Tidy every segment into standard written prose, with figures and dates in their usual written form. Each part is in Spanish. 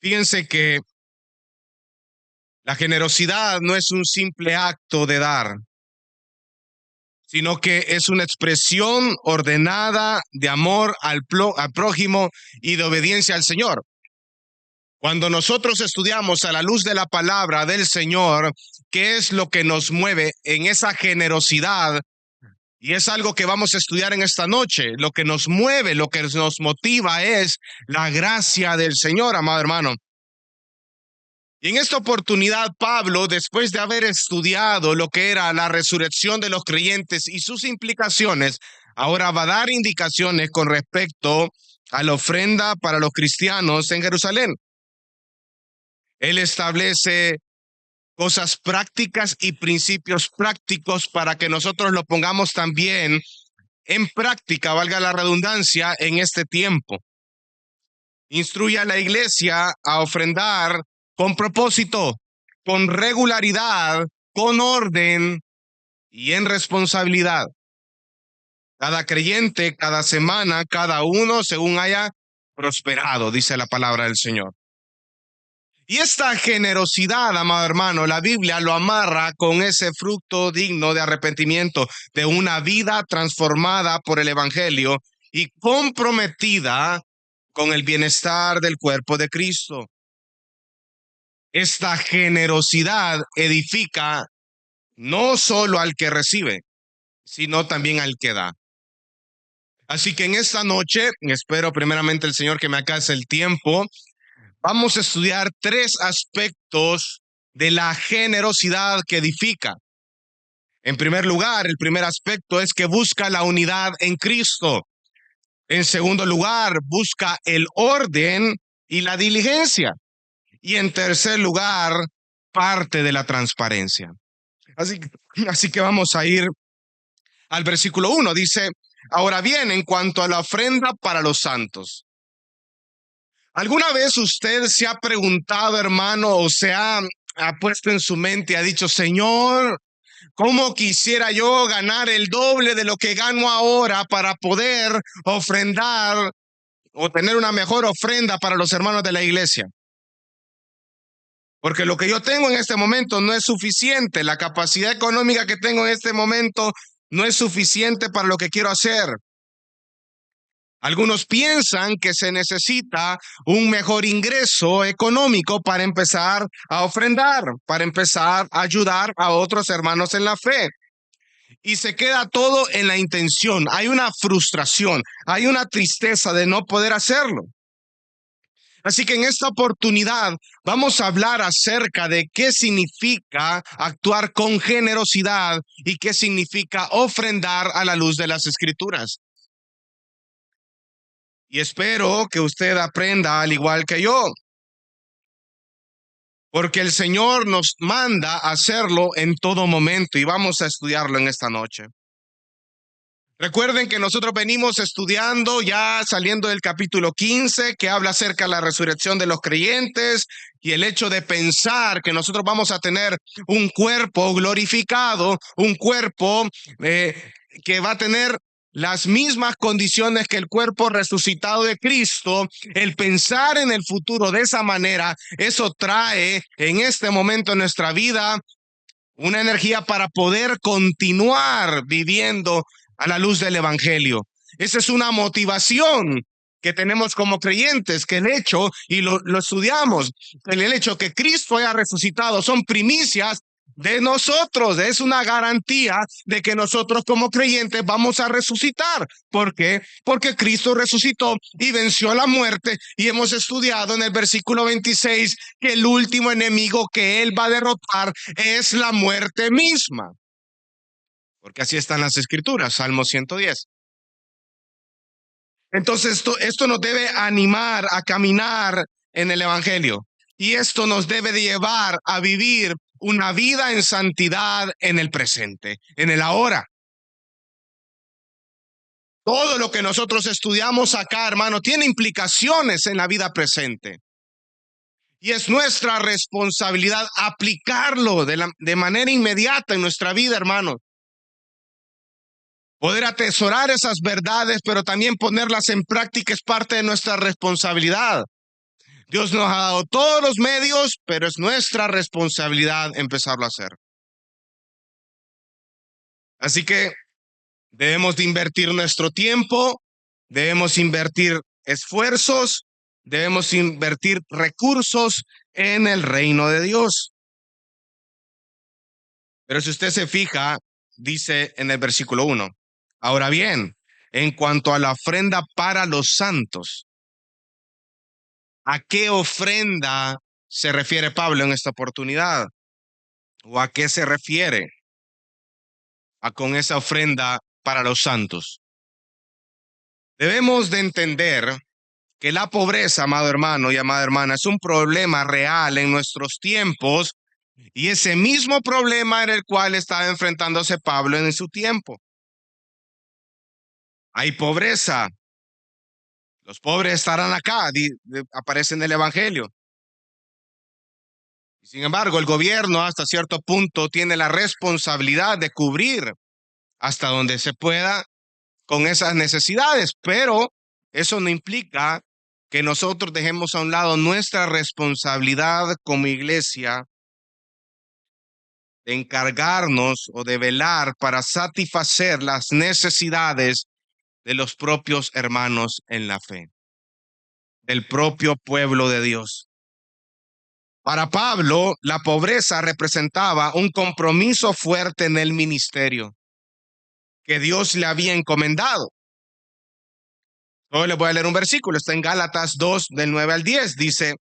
Fíjense que la generosidad no es un simple acto de dar, sino que es una expresión ordenada de amor al prójimo y de obediencia al Señor. Cuando nosotros estudiamos a la luz de la palabra del Señor, ¿qué es lo que nos mueve en esa generosidad? Y es algo que vamos a estudiar en esta noche. Lo que nos mueve, lo que nos motiva es la gracia del Señor, amado hermano. Y en esta oportunidad, Pablo, después de haber estudiado lo que era la resurrección de los creyentes y sus implicaciones, ahora va a dar indicaciones con respecto a la ofrenda para los cristianos en Jerusalén. Él establece cosas prácticas y principios prácticos para que nosotros lo pongamos también en práctica, valga la redundancia, en este tiempo. Instruye a la iglesia a ofrendar con propósito, con regularidad, con orden y en responsabilidad. Cada creyente, cada semana, cada uno según haya prosperado, dice la palabra del Señor. Y esta generosidad, amado hermano, la Biblia lo amarra con ese fruto digno de arrepentimiento, de una vida transformada por el Evangelio y comprometida con el bienestar del cuerpo de Cristo. Esta generosidad edifica no solo al que recibe, sino también al que da. Así que en esta noche, espero primeramente el Señor que me alcance el tiempo, vamos a estudiar 3 aspectos de la generosidad que edifica. En primer lugar, el primer aspecto es que busca la unidad en Cristo. En segundo lugar, busca el orden y la diligencia. Y en tercer lugar, parte de la transparencia. Así que vamos a ir al versículo 1. Dice, ahora bien, en cuanto a la ofrenda para los santos. ¿Alguna vez usted se ha preguntado, hermano, o ha puesto en su mente y ha dicho, Señor, ¿cómo quisiera yo ganar el doble de lo que gano ahora para poder ofrendar o tener una mejor ofrenda para los hermanos de la iglesia? Porque lo que yo tengo en este momento no es suficiente. La capacidad económica que tengo en este momento no es suficiente para lo que quiero hacer. Algunos piensan que se necesita un mejor ingreso económico para empezar a ofrendar, para empezar a ayudar a otros hermanos en la fe. Y se queda todo en la intención. Hay una frustración, hay una tristeza de no poder hacerlo. Así que en esta oportunidad vamos a hablar acerca de qué significa actuar con generosidad y qué significa ofrendar a la luz de las Escrituras. Y espero que usted aprenda al igual que yo, porque el Señor nos manda a hacerlo en todo momento y vamos a estudiarlo en esta noche. Recuerden que nosotros venimos estudiando ya saliendo del capítulo 15 que habla acerca de la resurrección de los creyentes y el hecho de pensar que nosotros vamos a tener un cuerpo glorificado, un cuerpo que va a tener las mismas condiciones que el cuerpo resucitado de Cristo. El pensar en el futuro de esa manera, eso trae en este momento en nuestra vida una energía para poder continuar viviendo a la luz del Evangelio. Esa es una motivación que tenemos como creyentes, que el hecho, y lo estudiamos, el hecho que Cristo haya resucitado son primicias de nosotros. Es una garantía de que nosotros como creyentes vamos a resucitar. ¿Por qué? Porque Cristo resucitó y venció la muerte, y hemos estudiado en el versículo 26 que el último enemigo que Él va a derrotar es la muerte misma. Porque así están las Escrituras, Salmo 110. Entonces esto nos debe animar a caminar en el Evangelio. Y esto nos debe de llevar a vivir una vida en santidad en el presente, en el ahora. Todo lo que nosotros estudiamos acá, hermano, tiene implicaciones en la vida presente. Y es nuestra responsabilidad aplicarlo de manera inmediata en nuestra vida, hermano. Poder atesorar esas verdades, pero también ponerlas en práctica es parte de nuestra responsabilidad. Dios nos ha dado todos los medios, pero es nuestra responsabilidad empezarlo a hacer. Así que debemos de invertir nuestro tiempo, debemos invertir esfuerzos, debemos invertir recursos en el reino de Dios. Pero si usted se fija, dice en el versículo 1, ahora bien, en cuanto a la ofrenda para los santos, ¿a qué ofrenda se refiere Pablo en esta oportunidad? ¿O a qué se refiere con esa ofrenda para los santos? Debemos de entender que la pobreza, amado hermano y amada hermana, es un problema real en nuestros tiempos y ese mismo problema en el cual estaba enfrentándose Pablo en su tiempo. Hay pobreza. Los pobres estarán acá, aparece en el Evangelio. Sin embargo, el gobierno hasta cierto punto tiene la responsabilidad de cubrir hasta donde se pueda con esas necesidades, pero eso no implica que nosotros dejemos a un lado nuestra responsabilidad como iglesia de encargarnos o de velar para satisfacer las necesidades de los propios hermanos en la fe, del propio pueblo de Dios. Para Pablo, la pobreza representaba un compromiso fuerte en el ministerio que Dios le había encomendado. Hoy les voy a leer un versículo, está en Gálatas 2, del 9 al 10, dice,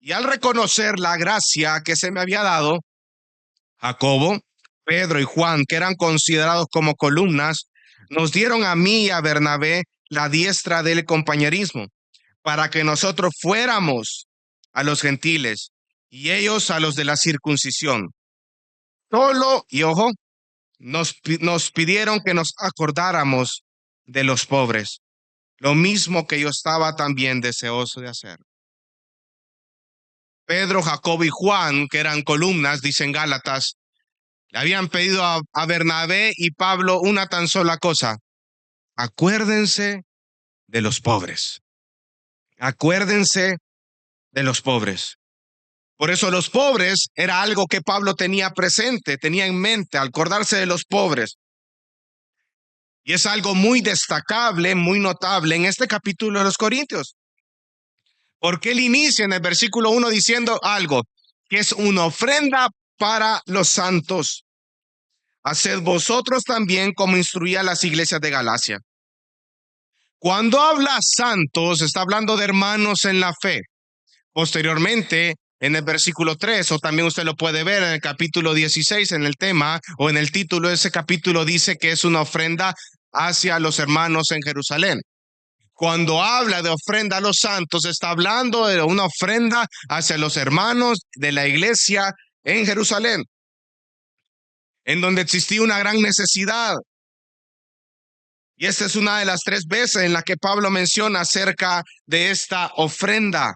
y al reconocer la gracia que se me había dado, Jacobo, Pedro y Juan, que eran considerados como columnas, nos dieron a mí y a Bernabé la diestra del compañerismo, para que nosotros fuéramos a los gentiles y ellos a los de la circuncisión. Solo, y ojo, nos pidieron que nos acordáramos de los pobres, lo mismo que yo estaba también deseoso de hacer. Pedro, Jacobo y Juan, que eran columnas, dicen Gálatas, le habían pedido a Bernabé y Pablo una tan sola cosa: acuérdense de los pobres. Acuérdense de los pobres. Por eso los pobres era algo que Pablo tenía presente, tenía en mente, acordarse de los pobres. Y es algo muy destacable, muy notable en este capítulo de los Corintios. Porque él inicia en el versículo 1 diciendo algo, que es una ofrenda para los santos. Haced vosotros también como instruía a las iglesias de Galacia. Cuando habla santos, está hablando de hermanos en la fe. Posteriormente, en el versículo 3, o también usted lo puede ver en el capítulo 16, en el tema o en el título de ese capítulo, dice que es una ofrenda hacia los hermanos en Jerusalén. Cuando habla de ofrenda a los santos, está hablando de una ofrenda hacia los hermanos de la iglesia en Jerusalén, en donde existía una gran necesidad. Y esta es una de las 3 veces en la que Pablo menciona acerca de esta ofrenda,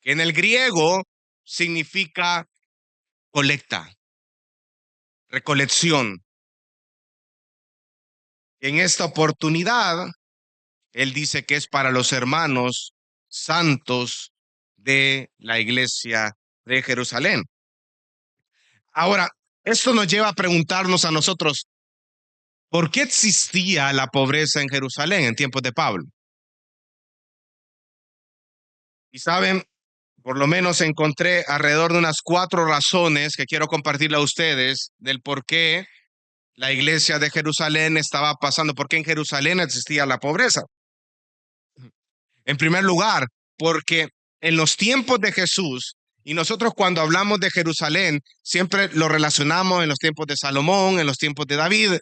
que en el griego significa colecta, recolección. En esta oportunidad, él dice que es para los hermanos santos de la iglesia de Jerusalén. Ahora, esto nos lleva a preguntarnos a nosotros, ¿por qué existía la pobreza en Jerusalén en tiempos de Pablo? Y saben, por lo menos encontré alrededor de unas 4 razones que quiero compartirle a ustedes del por qué la iglesia de Jerusalén estaba pasando, por qué en Jerusalén existía la pobreza. En primer lugar, porque en los tiempos de Jesús, y nosotros cuando hablamos de Jerusalén, siempre lo relacionamos en los tiempos de Salomón, en los tiempos de David.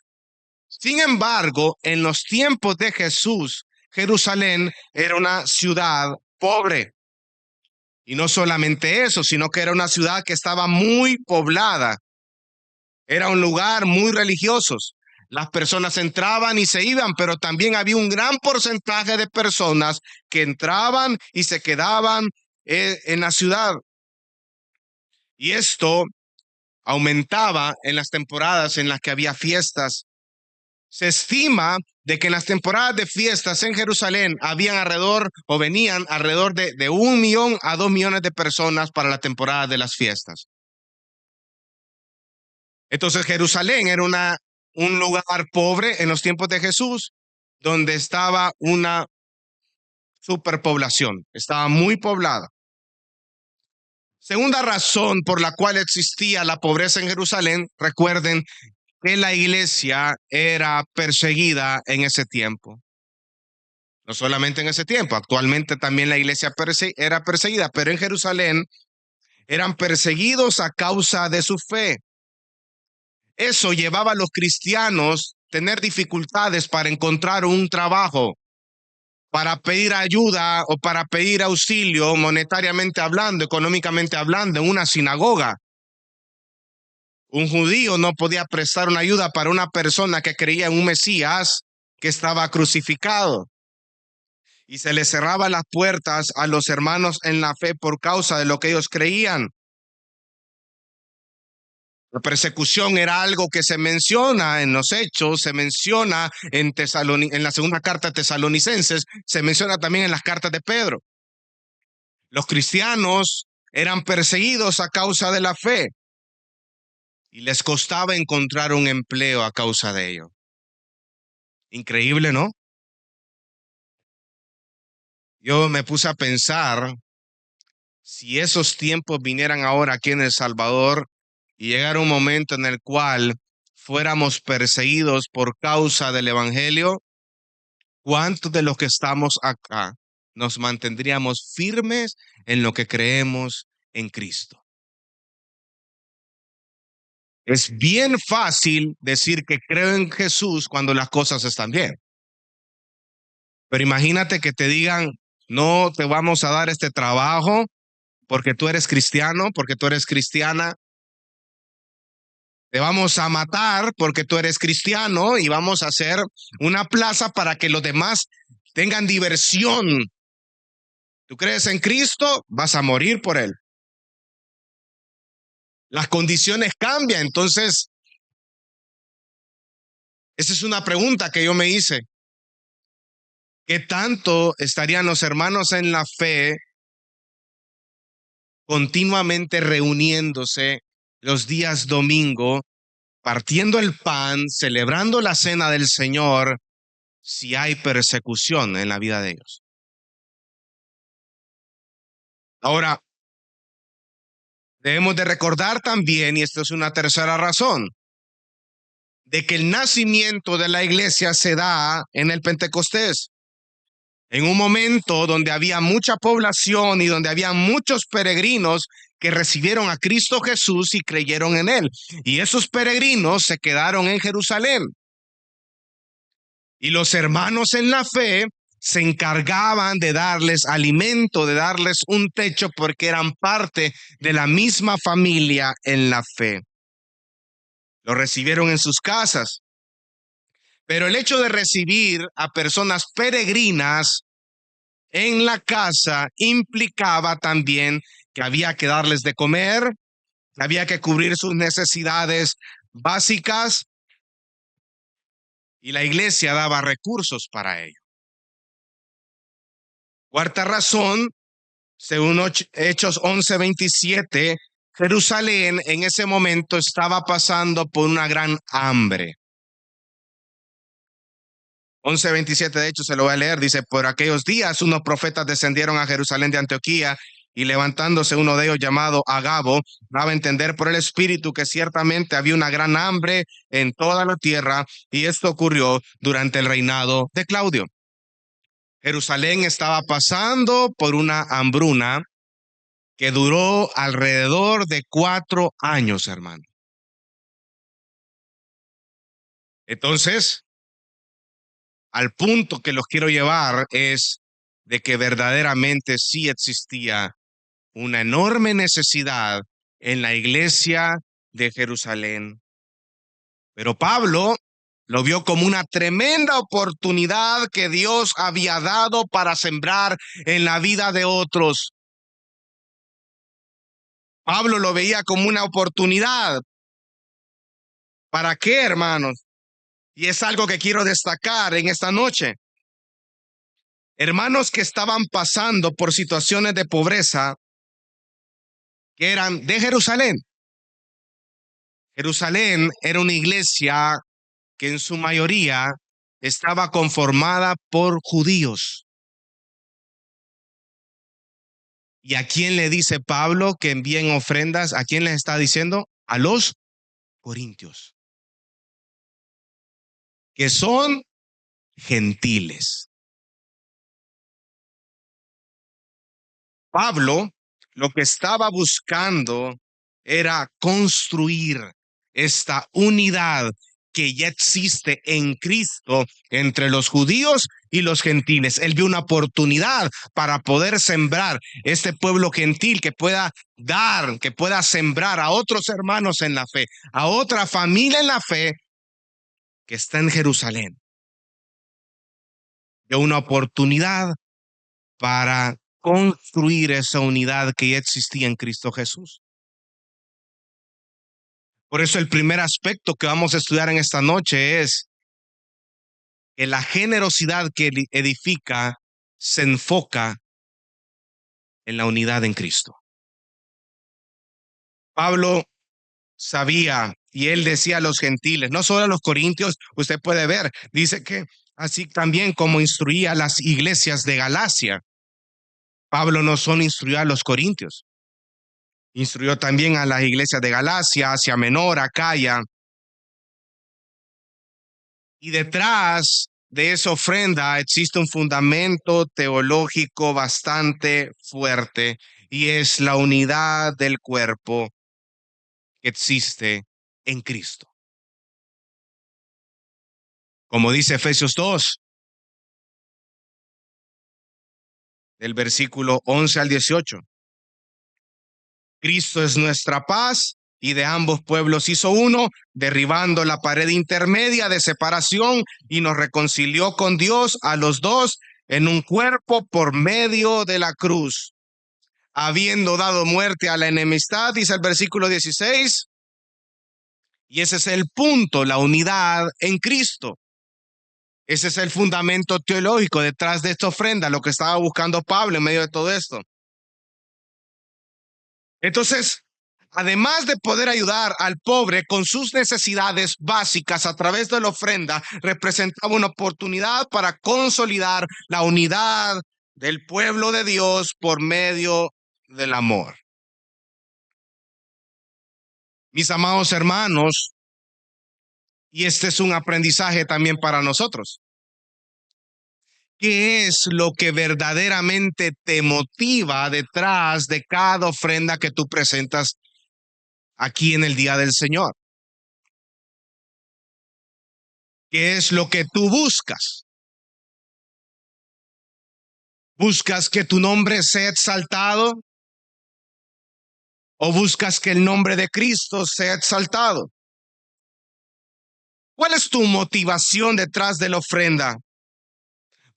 Sin embargo, en los tiempos de Jesús, Jerusalén era una ciudad pobre. Y no solamente eso, sino que era una ciudad que estaba muy poblada. Era un lugar muy religioso. Las personas entraban y se iban, pero también había un gran porcentaje de personas que entraban y se quedaban en la ciudad. Y esto aumentaba en las temporadas en las que había fiestas. Se estima de que en las temporadas de fiestas en Jerusalén habían alrededor o venían alrededor de 1 millón a 2 millones de personas para la temporada de las fiestas. Entonces Jerusalén era un lugar pobre en los tiempos de Jesús, donde estaba una superpoblación, estaba muy poblada. Segunda razón por la cual existía la pobreza en Jerusalén, recuerden que la iglesia era perseguida en ese tiempo. No solamente en ese tiempo, actualmente también la iglesia era perseguida, pero en Jerusalén eran perseguidos a causa de su fe. Eso llevaba a los cristianos a tener dificultades para encontrar un trabajo, para pedir ayuda o para pedir auxilio monetariamente hablando, económicamente hablando, en una sinagoga. Un judío no podía prestar una ayuda para una persona que creía en un Mesías que estaba crucificado. Y se les cerraba las puertas a los hermanos en la fe por causa de lo que ellos creían. La persecución era algo que se menciona en los Hechos, se menciona en la segunda carta de Tesalonicenses, se menciona también en las cartas de Pedro. Los cristianos eran perseguidos a causa de la fe y les costaba encontrar un empleo a causa de ello. Increíble, ¿no? Yo me puse a pensar, si esos tiempos vinieran ahora aquí en El Salvador y llegara un momento en el cual fuéramos perseguidos por causa del Evangelio, ¿cuántos de los que estamos acá nos mantendríamos firmes en lo que creemos en Cristo? Es bien fácil decir que creo en Jesús cuando las cosas están bien. Pero imagínate que te digan, no te vamos a dar este trabajo porque tú eres cristiano, porque tú eres cristiana. Te vamos a matar porque tú eres cristiano y vamos a hacer una plaza para que los demás tengan diversión. Tú crees en Cristo, vas a morir por Él. Las condiciones cambian, entonces, esa es una pregunta que yo me hice. ¿Qué tanto estarían los hermanos en la fe continuamente reuniéndose los días domingo, partiendo el pan, celebrando la cena del Señor, si hay persecución en la vida de ellos? Ahora, debemos de recordar también, y esto es una tercera razón, de que el nacimiento de la iglesia se da en el Pentecostés, en un momento donde había mucha población y donde había muchos peregrinos que recibieron a Cristo Jesús y creyeron en Él. Y esos peregrinos se quedaron en Jerusalén. Y los hermanos en la fe se encargaban de darles alimento, de darles un techo, porque eran parte de la misma familia en la fe. Lo recibieron en sus casas. Pero el hecho de recibir a personas peregrinas en la casa implicaba también que había que darles de comer, que había que cubrir sus necesidades básicas, y la iglesia daba recursos para ello. Cuarta razón, según Hechos 11:27, Jerusalén en ese momento estaba pasando por una gran hambre. 11:27, de hecho, se lo voy a leer. Dice: por aquellos días unos profetas descendieron a Jerusalén de Antioquía, y levantándose uno de ellos llamado Agabo, daba a entender por el Espíritu que ciertamente había una gran hambre en toda la tierra, y esto ocurrió durante el reinado de Claudio. Jerusalén estaba pasando por una hambruna que duró alrededor de 4 años, hermano. Entonces, al punto que los quiero llevar es de que verdaderamente sí existía una enorme necesidad en la iglesia de Jerusalén. Pero Pablo lo vio como una tremenda oportunidad que Dios había dado para sembrar en la vida de otros. Pablo lo veía como una oportunidad. ¿Para qué, hermanos? Y es algo que quiero destacar en esta noche. Hermanos que estaban pasando por situaciones de pobreza que eran de Jerusalén. Jerusalén era una iglesia que en su mayoría estaba conformada por judíos. ¿Y a quién le dice Pablo que envíen ofrendas? ¿A quién les está diciendo? A los corintios, que son gentiles. Pablo lo que estaba buscando era construir esta unidad que ya existe en Cristo entre los judíos y los gentiles. Él vio una oportunidad para poder sembrar este pueblo gentil que pueda dar, que pueda sembrar a otros hermanos en la fe, a otra familia en la fe que está en Jerusalén. Vio una oportunidad para construir esa unidad que ya existía en Cristo Jesús. Por eso el primer aspecto que vamos a estudiar en esta noche es que la generosidad que edifica se enfoca en la unidad en Cristo. Pablo sabía y él decía a los gentiles, no solo a los corintios, usted puede ver, dice que así también como instruía a las iglesias de Galacia, Pablo no solo instruyó a los corintios, instruyó también a las iglesias de Galacia, Asia Menor, Acaya. Y detrás de esa ofrenda existe un fundamento teológico bastante fuerte y es la unidad del cuerpo que existe en Cristo. Como dice Efesios 2, del versículo 11 al 18. Cristo es nuestra paz y de ambos pueblos hizo uno, derribando la pared intermedia de separación y nos reconcilió con Dios a los dos en un cuerpo por medio de la cruz, habiendo dado muerte a la enemistad, dice el versículo 16. Y ese es el punto, la unidad en Cristo. Ese es el fundamento teológico detrás de esta ofrenda, lo que estaba buscando Pablo en medio de todo esto. Entonces, además de poder ayudar al pobre con sus necesidades básicas a través de la ofrenda, representaba una oportunidad para consolidar la unidad del pueblo de Dios por medio del amor. Mis amados hermanos, y este es un aprendizaje también para nosotros. ¿Qué es lo que verdaderamente te motiva detrás de cada ofrenda que tú presentas aquí en el día del Señor? ¿Qué es lo que tú buscas? ¿Buscas que tu nombre sea exaltado? ¿O buscas que el nombre de Cristo sea exaltado? ¿Cuál es tu motivación detrás de la ofrenda?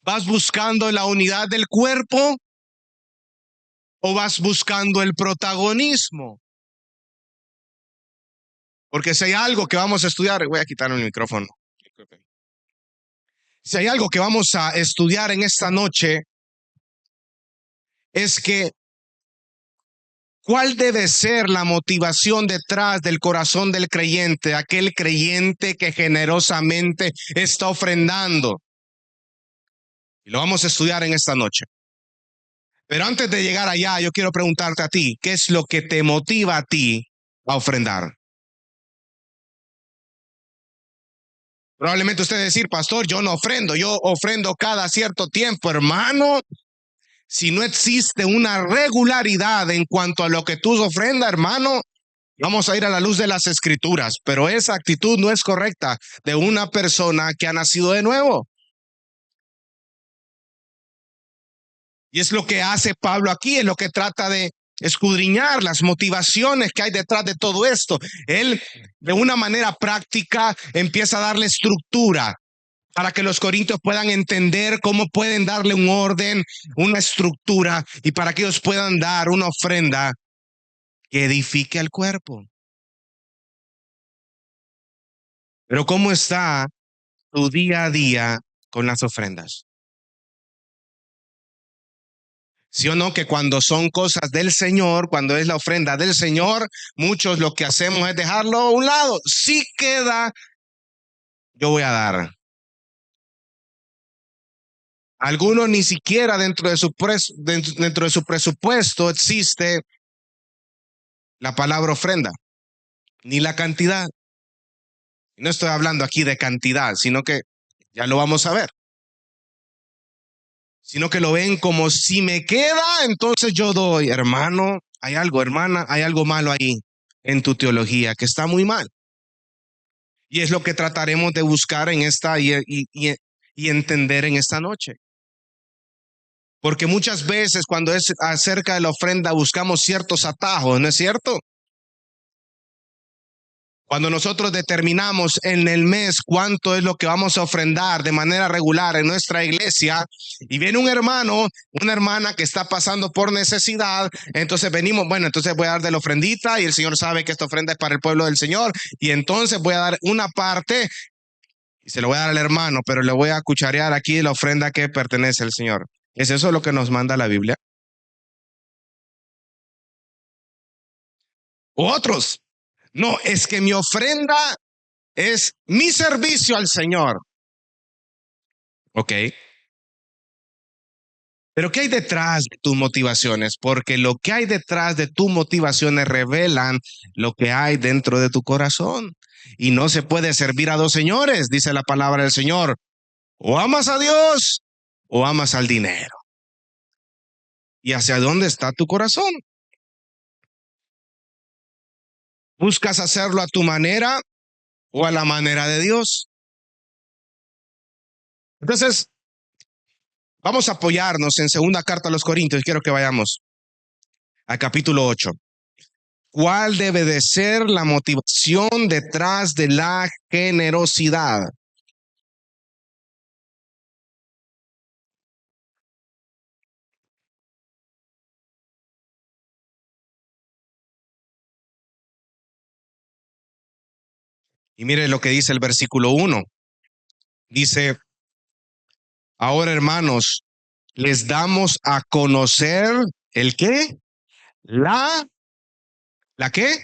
¿Vas buscando la unidad del cuerpo? ¿O vas buscando el protagonismo? Porque si hay algo que vamos a estudiar, voy a quitar el micrófono. Si hay algo que vamos a estudiar en esta noche, es que ¿cuál debe ser la motivación detrás del corazón del creyente, aquel creyente que generosamente está ofrendando? Y lo vamos a estudiar en esta noche. Pero antes de llegar allá, yo quiero preguntarte a ti, ¿qué es lo que te motiva a ti a ofrendar? Probablemente usted decir, pastor, yo no ofrendo, yo ofrendo cada cierto tiempo, hermano. Si no existe una regularidad en cuanto a lo que tú ofrendas, hermano, vamos a ir a la luz de las escrituras, pero esa actitud no es correcta de una persona que ha nacido de nuevo. Y es lo que hace Pablo aquí, es lo que trata de escudriñar las motivaciones que hay detrás de todo esto. Él, de una manera práctica, empieza a darle estructura para que los corintios puedan entender cómo pueden darle un orden, una estructura, y para que ellos puedan dar una ofrenda que edifique al cuerpo. Pero ¿cómo está tu día a día con las ofrendas? ¿Sí o no? Que cuando son cosas del Señor, cuando es la ofrenda del Señor, muchos lo que hacemos es dejarlo a un lado. Si queda, yo voy a dar. Algunos ni siquiera dentro de su presupuesto existe la palabra ofrenda, ni la cantidad. No estoy hablando aquí de cantidad, sino que ya lo vamos a ver. Sino que lo ven como si me queda, entonces yo doy. Hermano, hay algo, hermana, hay algo malo ahí en tu teología que está muy mal. Y es lo que trataremos de buscar en esta y entender en esta noche. Porque muchas veces cuando es acerca de la ofrenda buscamos ciertos atajos, ¿no es cierto? Cuando nosotros determinamos en el mes cuánto es lo que vamos a ofrendar de manera regular en nuestra iglesia y viene un hermano, una hermana que está pasando por necesidad, entonces venimos, bueno, entonces voy a dar de la ofrendita y el Señor sabe que esta ofrenda es para el pueblo del Señor y entonces voy a dar una parte y se lo voy a dar al hermano, pero le voy a cucharear aquí la ofrenda que pertenece al Señor. ¿Es eso lo que nos manda la Biblia? Otros, no, es que mi ofrenda es mi servicio al Señor. Ok. Pero ¿qué hay detrás de tus motivaciones? Porque lo que hay detrás de tus motivaciones revelan lo que hay dentro de tu corazón. Y no se puede servir a dos señores, dice la palabra del Señor. O amas a Dios o amas al dinero. ¿Y hacia dónde está tu corazón? ¿Buscas hacerlo a tu manera o a la manera de Dios? Entonces, vamos a apoyarnos en segunda carta a los Corintios. Quiero que vayamos al capítulo 8. ¿Cuál debe de ser la motivación detrás de la generosidad? Y mire lo que dice el versículo 1. Dice, ahora hermanos, les damos a conocer el qué, la qué,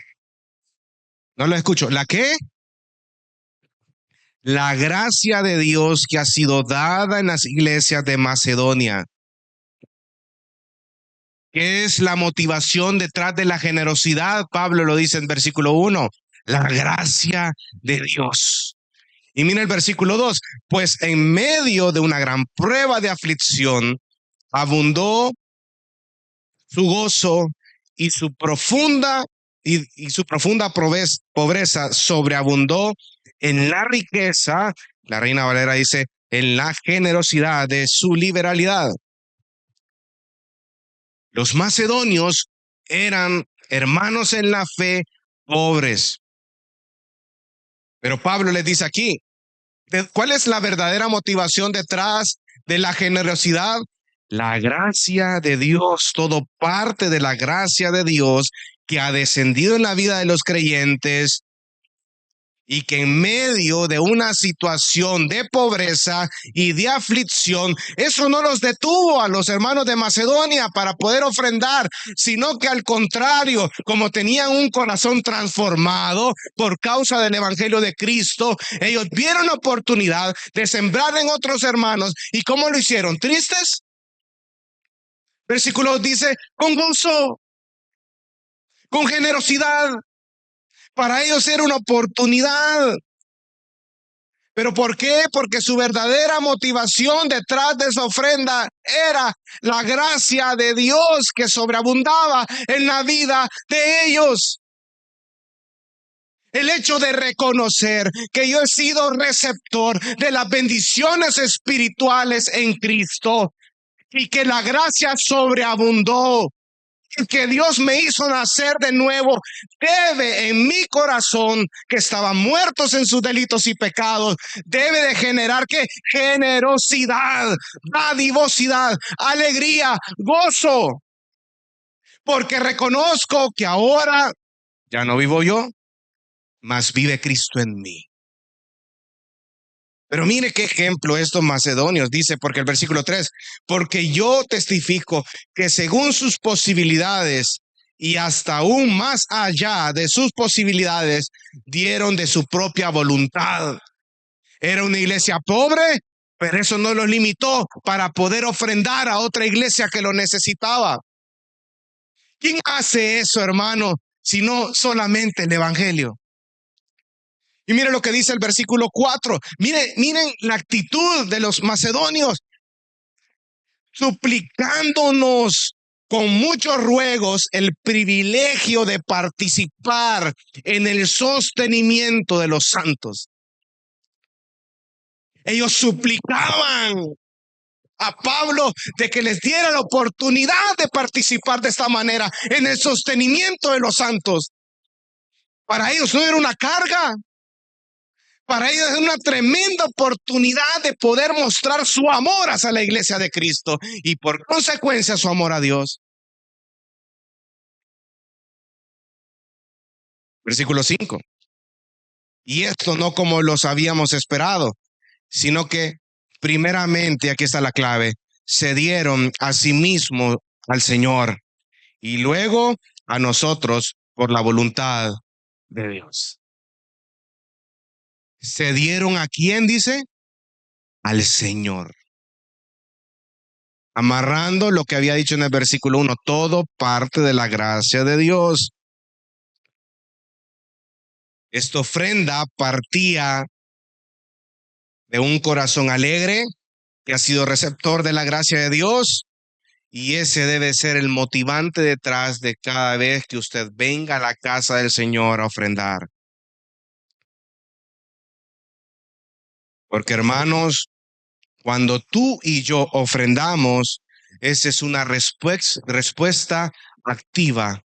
no lo escucho, la qué, la gracia de Dios que ha sido dada en las iglesias de Macedonia. ¿Qué es la motivación detrás de la generosidad? Pablo lo dice en versículo 1, la gracia de Dios. Y mira el versículo 2, pues en medio de una gran prueba de aflicción, abundó su gozo y su profunda su profunda pobreza sobreabundó en la riqueza, la Reina Valera dice, en la generosidad de su liberalidad. Los macedonios eran hermanos en la fe, pobres. Pero Pablo les dice aquí, ¿cuál es la verdadera motivación detrás de la generosidad? La gracia de Dios, todo parte de la gracia de Dios que ha descendido en la vida de los creyentes y que en medio de una situación de pobreza y de aflicción, eso no los detuvo a los hermanos de Macedonia para poder ofrendar, sino que al contrario, como tenían un corazón transformado por causa del evangelio de Cristo, ellos vieron la oportunidad de sembrar en otros hermanos. ¿Y cómo lo hicieron? ¿Tristes? Versículo dice, con gozo, con generosidad. Para ellos era una oportunidad. ¿Pero por qué? Porque su verdadera motivación detrás de esa ofrenda era la gracia de Dios que sobreabundaba en la vida de ellos. El hecho de reconocer que yo he sido receptor de las bendiciones espirituales en Cristo y que la gracia sobreabundó, que Dios me hizo nacer de nuevo, debe en mi corazón, que estaban muertos en sus delitos y pecados, debe de generar que generosidad, dadivosidad, alegría, gozo, porque reconozco que ahora ya no vivo yo, mas vive Cristo en mí. Pero mire qué ejemplo estos macedonios, dice, porque el versículo 3, porque yo testifico que según sus posibilidades y hasta aún más allá de sus posibilidades, dieron de su propia voluntad. Era una iglesia pobre, pero eso no los limitó para poder ofrendar a otra iglesia que lo necesitaba. ¿Quién hace eso, hermano, si no solamente el evangelio? Y mire lo que dice el versículo 4. Miren la actitud de los macedonios, suplicándonos con muchos ruegos el privilegio de participar en el sostenimiento de los santos. Ellos suplicaban a Pablo de que les diera la oportunidad de participar de esta manera en el sostenimiento de los santos. Para ellos no era una carga. Para ellos es una tremenda oportunidad de poder mostrar su amor hacia la iglesia de Cristo y por consecuencia su amor a Dios. Versículo 5. Y esto no como los habíamos esperado, sino que primeramente, aquí está la clave, se dieron a sí mismos al Señor y luego a nosotros por la voluntad de Dios. ¿Se dieron a quién, dice? Al Señor. Amarrando lo que había dicho en el versículo 1, todo parte de la gracia de Dios. Esta ofrenda partía de un corazón alegre que ha sido receptor de la gracia de Dios, y ese debe ser el motivante detrás de cada vez que usted venga a la casa del Señor a ofrendar. Porque, hermanos, cuando tú y yo ofrendamos, esa es una respuesta activa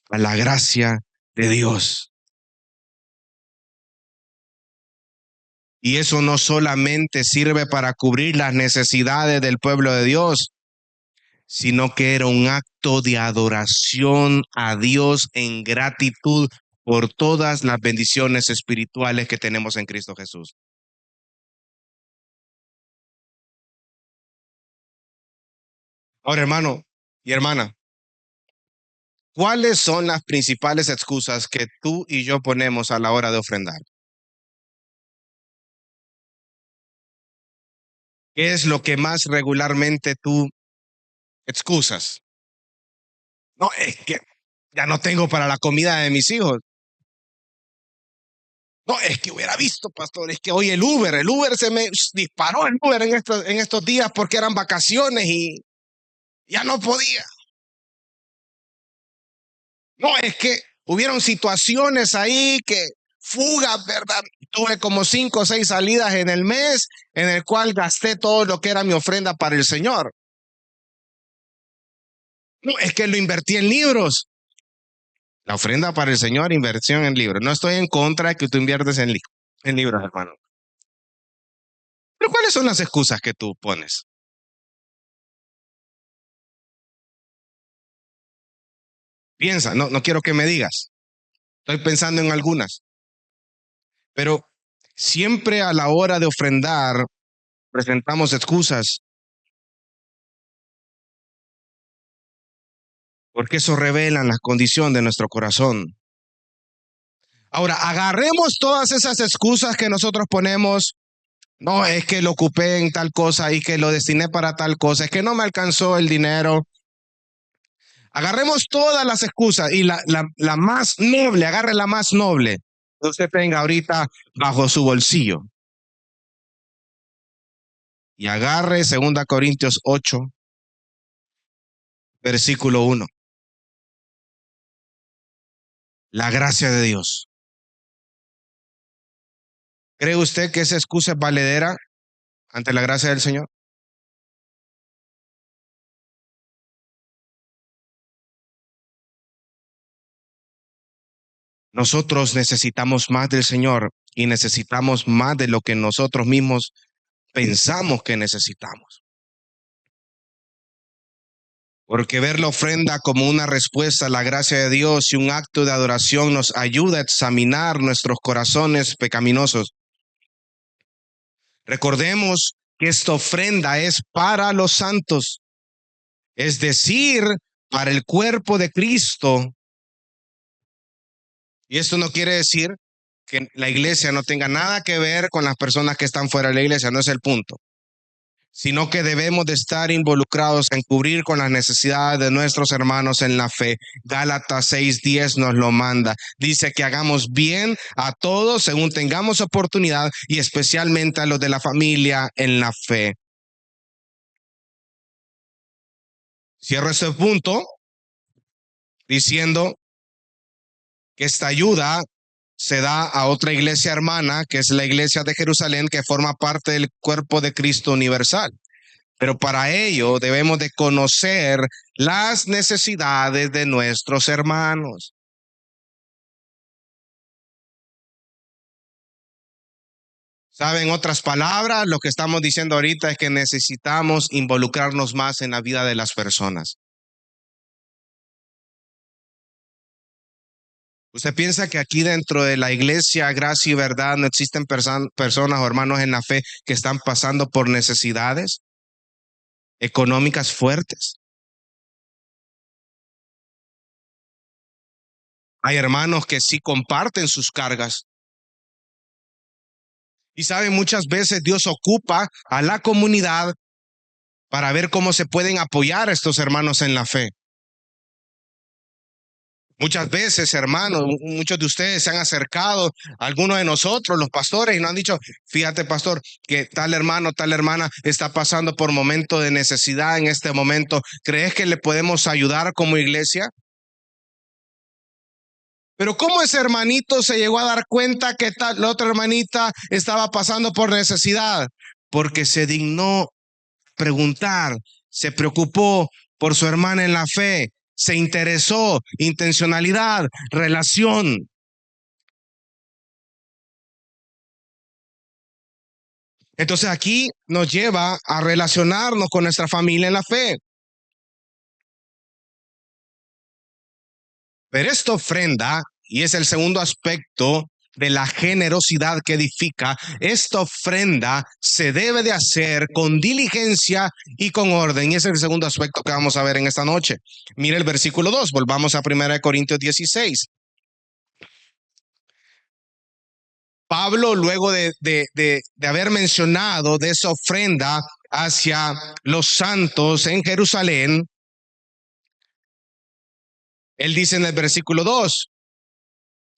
a la gracia de Dios. Y eso no solamente sirve para cubrir las necesidades del pueblo de Dios, sino que era un acto de adoración a Dios en gratitud por todas las bendiciones espirituales que tenemos en Cristo Jesús. Ahora, hermano y hermana, ¿cuáles son las principales excusas que tú y yo ponemos a la hora de ofrendar? ¿Qué es lo que más regularmente tú excusas? No, es que ya no tengo para la comida de mis hijos. No, es que hubiera visto, pastor, es que hoy el Uber se me disparó el Uber en estos días porque eran vacaciones y ya no podía. No, es que hubieron situaciones ahí que fugas, ¿verdad? Tuve como 5 o 6 salidas en el mes en el cual gasté todo lo que era mi ofrenda para el Señor. No, es que lo invertí en libros. La ofrenda para el Señor, inversión en libros. No estoy en contra de que tú inviertes en libros, hermano. Pero ¿cuáles son las excusas que tú pones? Piensa, no quiero que me digas. Estoy pensando en algunas. Pero siempre a la hora de ofrendar, presentamos excusas, porque eso revela la condición de nuestro corazón. Ahora, agarremos todas esas excusas que nosotros ponemos. No, es que lo ocupé en tal cosa y que lo destiné para tal cosa, es que no me alcanzó el dinero. Agarremos todas las excusas y la más noble, agarre la más noble que usted tenga ahorita bajo su bolsillo. Y agarre 2 Corintios 8, versículo 1. La gracia de Dios. ¿Cree usted que esa excusa es valedera ante la gracia del Señor? Nosotros necesitamos más del Señor y necesitamos más de lo que nosotros mismos pensamos que necesitamos. Porque ver la ofrenda como una respuesta a la gracia de Dios y un acto de adoración nos ayuda a examinar nuestros corazones pecaminosos. Recordemos que esta ofrenda es para los santos, es decir, para el cuerpo de Cristo. Y esto no quiere decir que la iglesia no tenga nada que ver con las personas que están fuera de la iglesia, no es el punto, sino que debemos de estar involucrados en cubrir con las necesidades de nuestros hermanos en la fe. Gálatas 6:10 nos lo manda. Dice que hagamos bien a todos según tengamos oportunidad y especialmente a los de la familia en la fe. Cierro este punto diciendo que esta ayuda se da a otra iglesia hermana, que es la iglesia de Jerusalén, que forma parte del cuerpo de Cristo universal. Pero para ello debemos de conocer las necesidades de nuestros hermanos. ¿Saben? En otras palabras, lo que estamos diciendo ahorita es que necesitamos involucrarnos más en la vida de las personas. ¿Usted piensa que aquí dentro de la iglesia Gracia y Verdad no existen personas o hermanos en la fe que están pasando por necesidades económicas fuertes? Hay hermanos que sí comparten sus cargas. Y saben, muchas veces Dios ocupa a la comunidad para ver cómo se pueden apoyar a estos hermanos en la fe. Muchas veces, hermanos, muchos de ustedes se han acercado a algunos de nosotros, los pastores, y nos han dicho, fíjate, pastor, que tal hermano, tal hermana está pasando por momento de necesidad en este momento. ¿Crees que le podemos ayudar como iglesia? Pero ¿cómo ese hermanito se llegó a dar cuenta que la otra hermanita estaba pasando por necesidad? Porque se dignó preguntar, se preocupó por su hermana en la fe, se interesó, intencionalidad, relación. Entonces aquí nos lleva a relacionarnos con nuestra familia en la fe. Pero esta ofrenda, y es el segundo aspecto de la generosidad que edifica, esta ofrenda se debe de hacer con diligencia y con orden. Y ese es el segundo aspecto que vamos a ver en esta noche. Mire el versículo 2, volvamos a 1 Corintios 16. Pablo, luego de haber mencionado de esa ofrenda hacia los santos en Jerusalén, él dice en el versículo 2,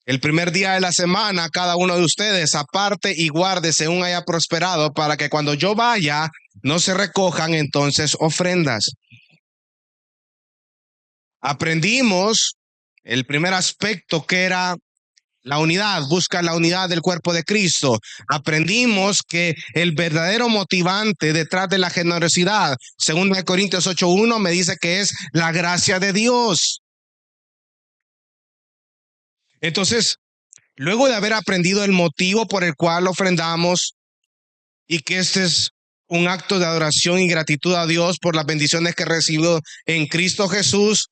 el primer día de la semana, cada uno de ustedes aparte y guarde según haya prosperado, para que cuando yo vaya, no se recojan entonces ofrendas. Aprendimos el primer aspecto, que era la unidad, busca la unidad del cuerpo de Cristo. Aprendimos que el verdadero motivante detrás de la generosidad, según Corintios 8:1, me dice que es la gracia de Dios. Entonces, luego de haber aprendido el motivo por el cual ofrendamos y que este es un acto de adoración y gratitud a Dios por las bendiciones que recibió en Cristo Jesús,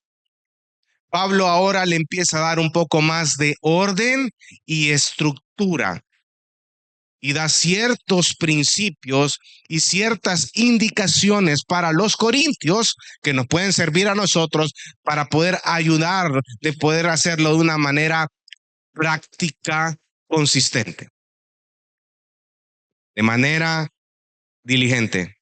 Pablo ahora le empieza a dar un poco más de orden y estructura y da ciertos principios y ciertas indicaciones para los corintios que nos pueden servir a nosotros para poder ayudar, de poder hacerlo de una manera práctica, consistente, de manera diligente.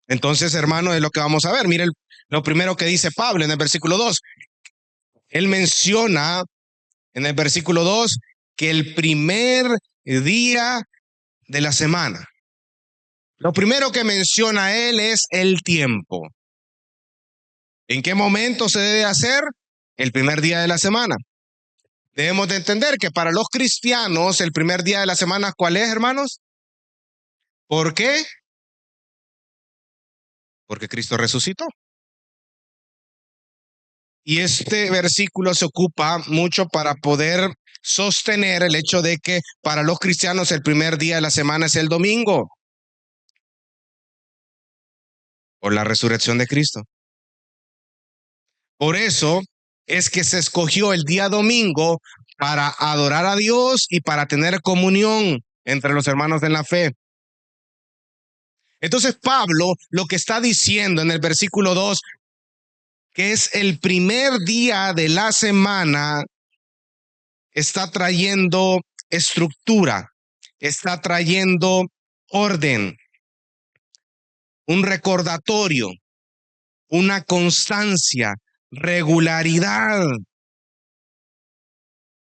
Entonces, hermano, es lo que vamos a ver. Mire lo primero que dice Pablo en el versículo 2. Él menciona en el versículo 2 que el primer día de la semana, lo primero que menciona él es el tiempo. ¿En qué momento se debe hacer? El primer día de la semana. Debemos de entender que para los cristianos el primer día de la semana, ¿cuál es, hermanos? ¿Por qué? Porque Cristo resucitó. Y este versículo se ocupa mucho para poder sostener el hecho de que para los cristianos el primer día de la semana es el domingo, por la resurrección de Cristo. Por eso es que se escogió el día domingo para adorar a Dios y para tener comunión. entre los hermanos en la fe. Entonces Pablo lo que está diciendo en el versículo 2, que es el primer día de la semana, está trayendo estructura, está trayendo orden, un recordatorio, una constancia, regularidad.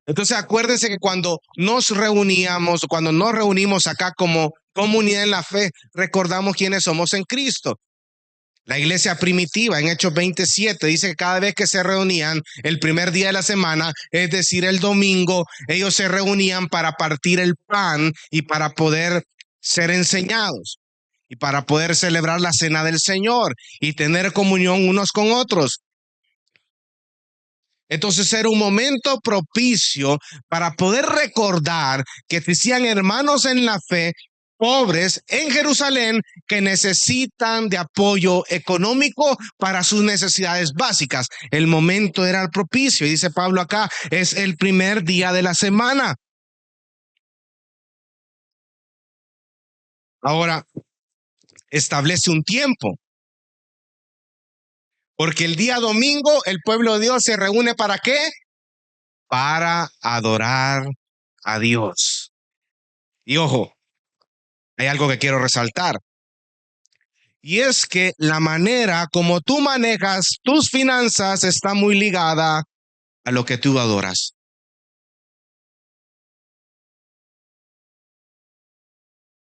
Entonces acuérdense que cuando nos reunimos acá como comunidad en la fe, recordamos quiénes somos en Cristo. La iglesia primitiva en Hechos 27 dice que cada vez que se reunían el primer día de la semana, es decir, el domingo, ellos se reunían para partir el pan y para poder ser enseñados y para poder celebrar la cena del Señor y tener comunión unos con otros. Entonces era un momento propicio para poder recordar que existían hermanos en la fe, pobres en Jerusalén, que necesitan de apoyo económico para sus necesidades básicas. El momento era el propicio, y dice Pablo acá, es el primer día de la semana. Ahora, establece un tiempo, porque el día domingo el pueblo de Dios se reúne ¿para qué? Para adorar a Dios. Y ojo, hay algo que quiero resaltar. Y es que la manera como tú manejas tus finanzas está muy ligada a lo que tú adoras.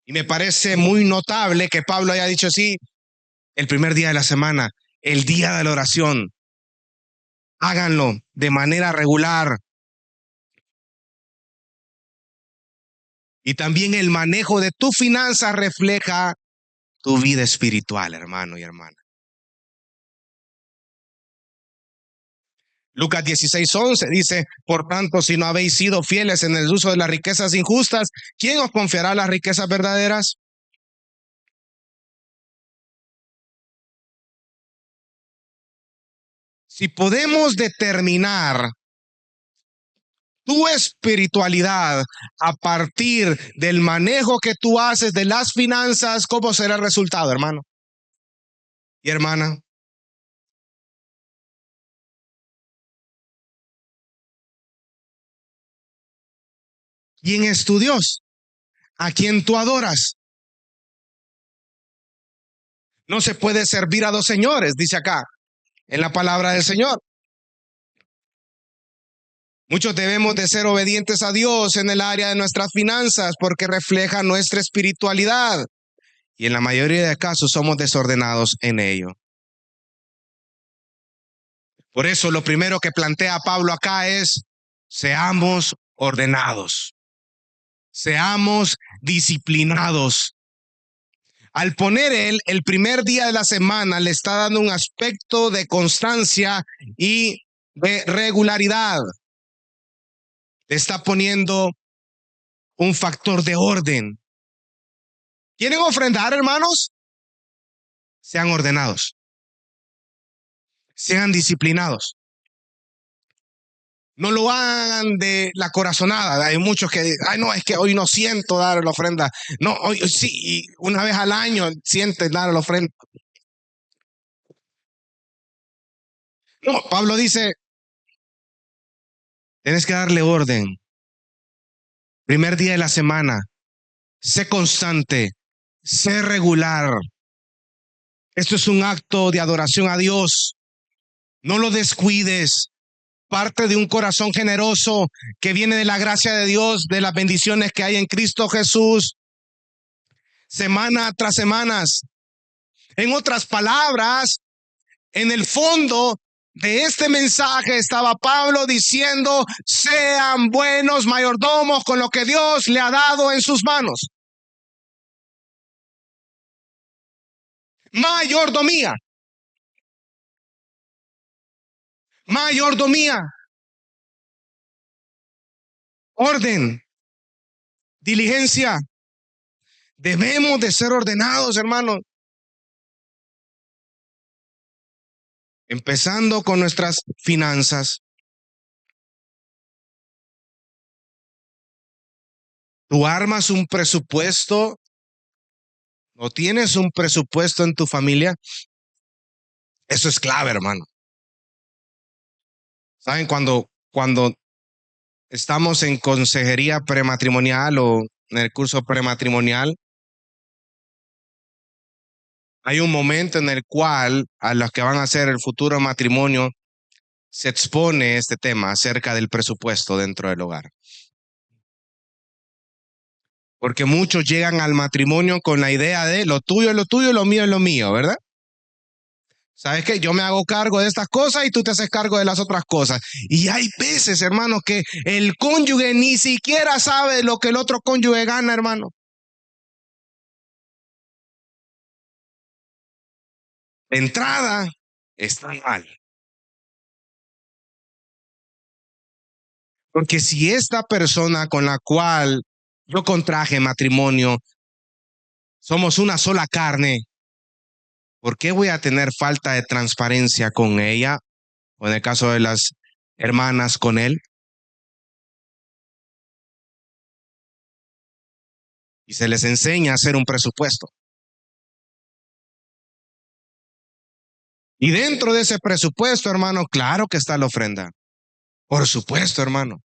Y me parece muy notable que Pablo haya dicho así, el primer día de la semana, el día de la oración. Háganlo de manera regular. Y también el manejo de tu finanzas refleja tu vida espiritual, hermano y hermana. Lucas 16:11 dice, por tanto, si no habéis sido fieles en el uso de las riquezas injustas, ¿quién os confiará las riquezas verdaderas? Si podemos determinar tu espiritualidad a partir del manejo que tú haces de las finanzas, ¿cómo será el resultado, hermano y hermana? ¿Quién es tu Dios? ¿A quién tú adoras? No se puede servir a dos señores, dice acá en la palabra del Señor. Muchos debemos de ser obedientes a Dios en el área de nuestras finanzas porque refleja nuestra espiritualidad y en la mayoría de casos somos desordenados en ello. Por eso lo primero que plantea Pablo acá es, seamos ordenados, seamos disciplinados. Al poner él el primer día de la semana, le está dando un aspecto de constancia y de regularidad. Le está poniendo un factor de orden. ¿Quieren ofrendar, hermanos? Sean ordenados, sean disciplinados. No lo hagan de la corazonada. Hay muchos que dicen, ay, no, es que hoy no siento dar la ofrenda. No, hoy sí, una vez al año sientes dar la ofrenda. No, Pablo dice, tienes que darle orden. Primer día de la semana, sé constante, sé regular. Esto es un acto de adoración a Dios. No lo descuides. Parte de un corazón generoso que viene de la gracia de Dios, de las bendiciones que hay en Cristo Jesús, semana tras semana. En otras palabras, en el fondo de este mensaje estaba Pablo diciendo, sean buenos mayordomos con lo que Dios le ha dado en sus manos. Mayordomía. Mayordomía. Orden. Diligencia. Debemos de ser ordenados, hermanos. Empezando con nuestras finanzas. Tú armas un presupuesto o tienes un presupuesto en tu familia. Eso es clave, hermano. ¿Saben? Cuando estamos en consejería prematrimonial o en el curso prematrimonial, hay un momento en el cual a los que van a hacer el futuro matrimonio se expone este tema acerca del presupuesto dentro del hogar. Porque muchos llegan al matrimonio con la idea de lo tuyo es lo tuyo, lo mío es lo mío, ¿verdad? ¿Sabes qué? Yo me hago cargo de estas cosas y tú te haces cargo de las otras cosas. Y hay veces, hermano, que el cónyuge ni siquiera sabe lo que el otro cónyuge gana, hermano. De entrada, está mal. Porque si esta persona con la cual yo contraje matrimonio, somos una sola carne, ¿por qué voy a tener falta de transparencia con ella? O en el caso de las hermanas, con él. Y se les enseña a hacer un presupuesto. Y dentro de ese presupuesto, hermano, claro que está la ofrenda. Por supuesto, hermano.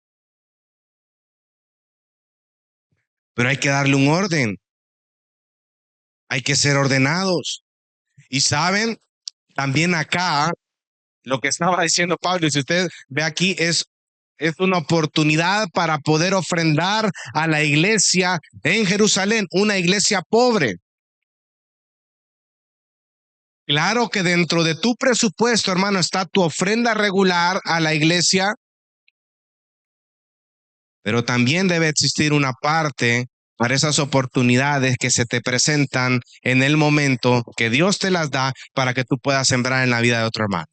Pero hay que darle un orden. Hay que ser ordenados. Y saben, también acá, lo que estaba diciendo Pablo, y si usted ve aquí, es una oportunidad para poder ofrendar a la iglesia en Jerusalén, una iglesia pobre. Claro que dentro de tu presupuesto, hermano, está tu ofrenda regular a la iglesia, pero también debe existir una parte para esas oportunidades que se te presentan en el momento que Dios te las da para que tú puedas sembrar en la vida de otro hermano.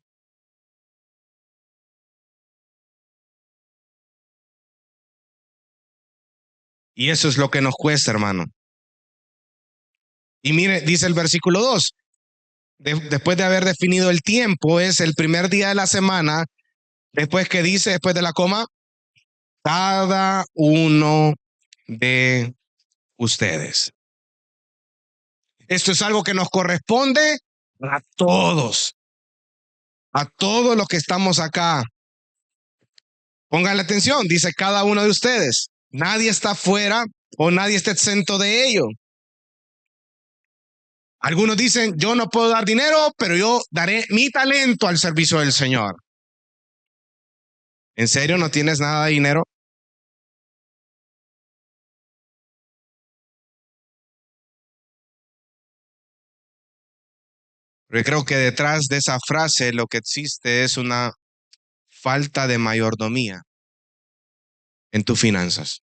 Y eso es lo que nos cuesta, hermano. Y mire, dice el versículo 2, después de haber definido el tiempo, es el primer día de la semana, después que dice, después de la coma, cada uno de ustedes. Esto es algo que nos corresponde a todos los que estamos acá. Pónganle atención, dice cada uno de ustedes. Nadie está fuera o nadie está exento de ello. Algunos dicen, yo no puedo dar dinero, pero yo daré mi talento al servicio del Señor. ¿En serio no tienes nada de dinero? Porque creo que detrás de esa frase lo que existe es una falta de mayordomía en tus finanzas.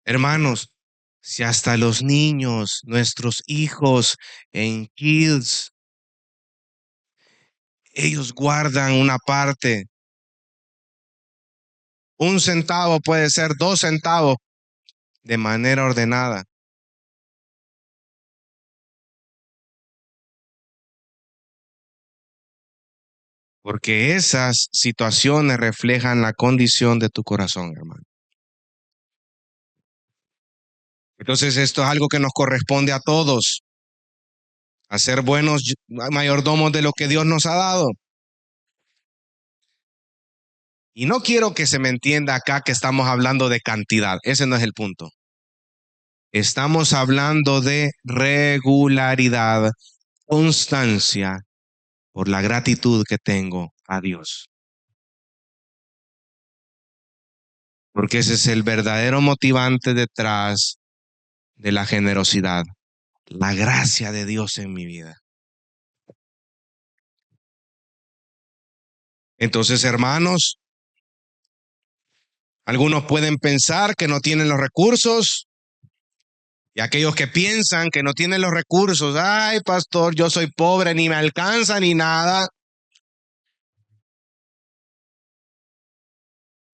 Hermanos, si hasta los niños, nuestros hijos en kids, ellos guardan una parte, 1 centavo puede ser 2 centavos de manera ordenada. Porque esas situaciones reflejan la condición de tu corazón, hermano. Entonces esto es algo que nos corresponde a todos, a ser buenos mayordomos de lo que Dios nos ha dado. Y no quiero que se me entienda acá que estamos hablando de cantidad, ese no es el punto. Estamos hablando de regularidad, constancia, por la gratitud que tengo a Dios. Porque ese es el verdadero motivante detrás de la generosidad, la gracia de Dios en mi vida. Entonces, hermanos, algunos pueden pensar que no tienen los recursos y aquellos que piensan que no tienen los recursos, ay, pastor, yo soy pobre, ni me alcanza ni nada.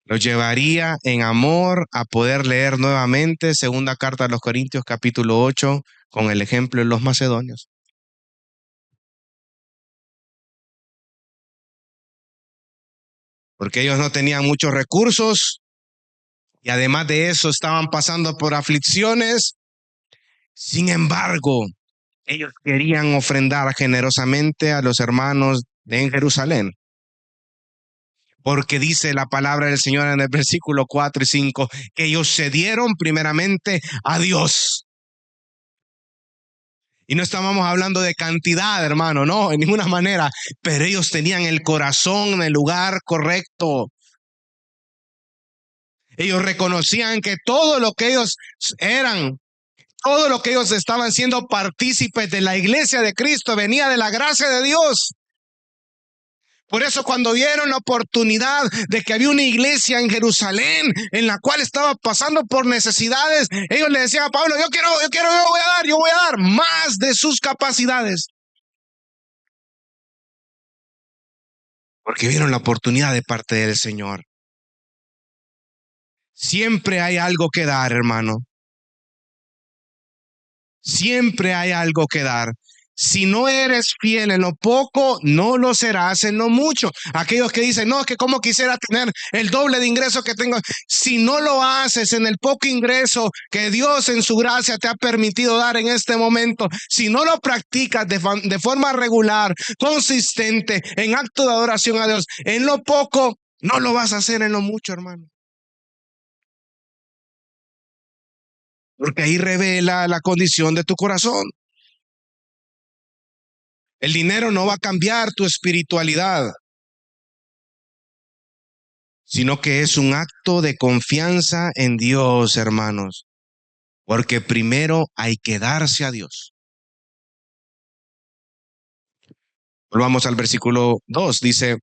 Los llevaría en amor a poder leer nuevamente segunda carta a los Corintios capítulo 8 con el ejemplo de los macedonios. porque ellos no tenían muchos recursos y además de eso estaban pasando por aflicciones. Sin embargo, ellos querían ofrendar generosamente a los hermanos en Jerusalén. Porque dice la palabra del Señor en el versículo 4 y 5, que ellos se dieron primeramente a Dios. Y no estábamos hablando de cantidad, hermano, no, en ninguna manera, pero ellos tenían el corazón en el lugar correcto. Ellos reconocían que todo lo que ellos eran, todo lo que ellos estaban siendo partícipes de la iglesia de Cristo venía de la gracia de Dios. Por eso cuando vieron la oportunidad de que había una iglesia en Jerusalén en la cual estaba pasando por necesidades, ellos le decían a Pablo, yo voy a dar más de sus capacidades. Porque vieron la oportunidad de parte del Señor. Siempre hay algo que dar, hermano. Siempre hay algo que dar. Si no eres fiel en lo poco, no lo serás en lo mucho. Aquellos que dicen, no, es que como quisiera tener el doble de ingreso que tengo. Si no lo haces en el poco ingreso que Dios en su gracia te ha permitido dar en este momento, si no lo practicas de forma regular, consistente, en acto de adoración a Dios, en lo poco, no lo vas a hacer en lo mucho, hermano. Porque ahí revela la condición de tu corazón. El dinero no va a cambiar tu espiritualidad, sino que es un acto de confianza en Dios, hermanos, porque primero hay que darse a Dios. Volvamos al versículo 2, dice,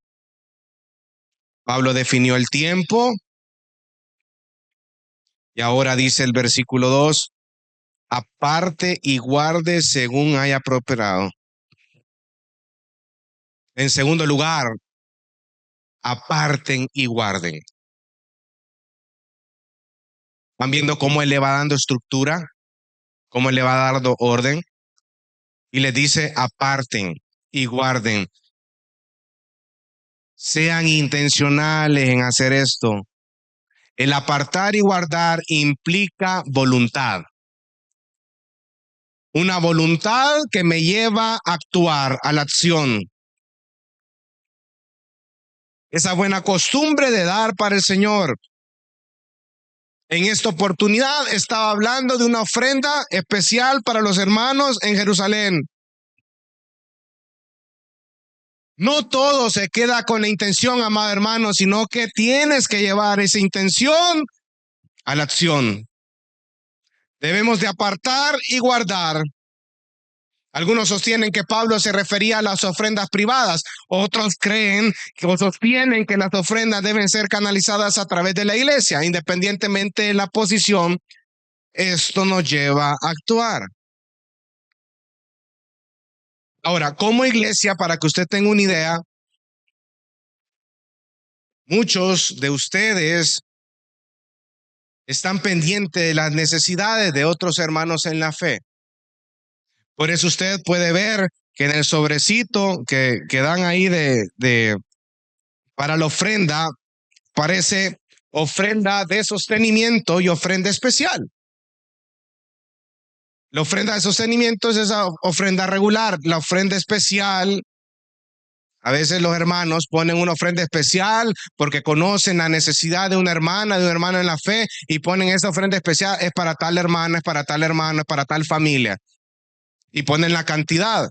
Pablo definió el tiempo y ahora dice el versículo 2, aparte y guarde según haya prosperado. En segundo lugar, aparten y guarden. ¿Van viendo cómo él le va dando estructura? ¿Cómo él le va dando orden? Y les dice, aparten y guarden. Sean intencionales en hacer esto. El apartar y guardar implica voluntad. Una voluntad que me lleva a actuar, a la acción. Esa buena costumbre de dar para el Señor. En esta oportunidad estaba hablando de una ofrenda especial para los hermanos en Jerusalén. No todo se queda con la intención, amado hermano, sino que tienes que llevar esa intención a la acción. Debemos de apartar y guardar. Algunos sostienen que Pablo se refería a las ofrendas privadas. Otros creen o sostienen que las ofrendas deben ser canalizadas a través de la iglesia. Independientemente de la posición, esto nos lleva a actuar. Ahora, como iglesia, para que usted tenga una idea, muchos de ustedes están pendientes de las necesidades de otros hermanos en la fe. Por eso usted puede ver que en el sobrecito que dan ahí para la ofrenda, parece ofrenda de sostenimiento y ofrenda especial. La ofrenda de sostenimiento es esa ofrenda regular. La ofrenda especial, a veces los hermanos ponen una ofrenda especial porque conocen la necesidad de una hermana, de un hermano en la fe, y ponen esa ofrenda especial, es para tal hermana, es para tal hermano, es para tal familia. Y ponen la cantidad.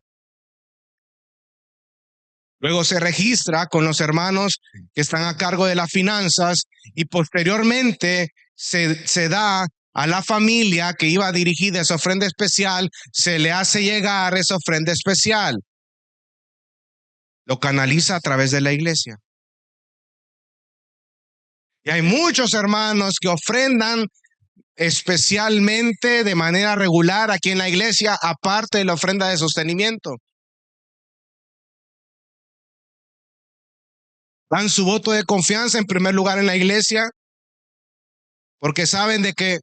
Luego se registra con los hermanos que están a cargo de las finanzas y posteriormente se da a la familia que iba dirigida esa ofrenda especial, se le hace llegar esa ofrenda especial. Lo canaliza a través de la iglesia. Y hay muchos hermanos que ofrendan especialmente de manera regular aquí en la iglesia, aparte de la ofrenda de sostenimiento. Dan su voto de confianza en primer lugar en la iglesia, porque saben de que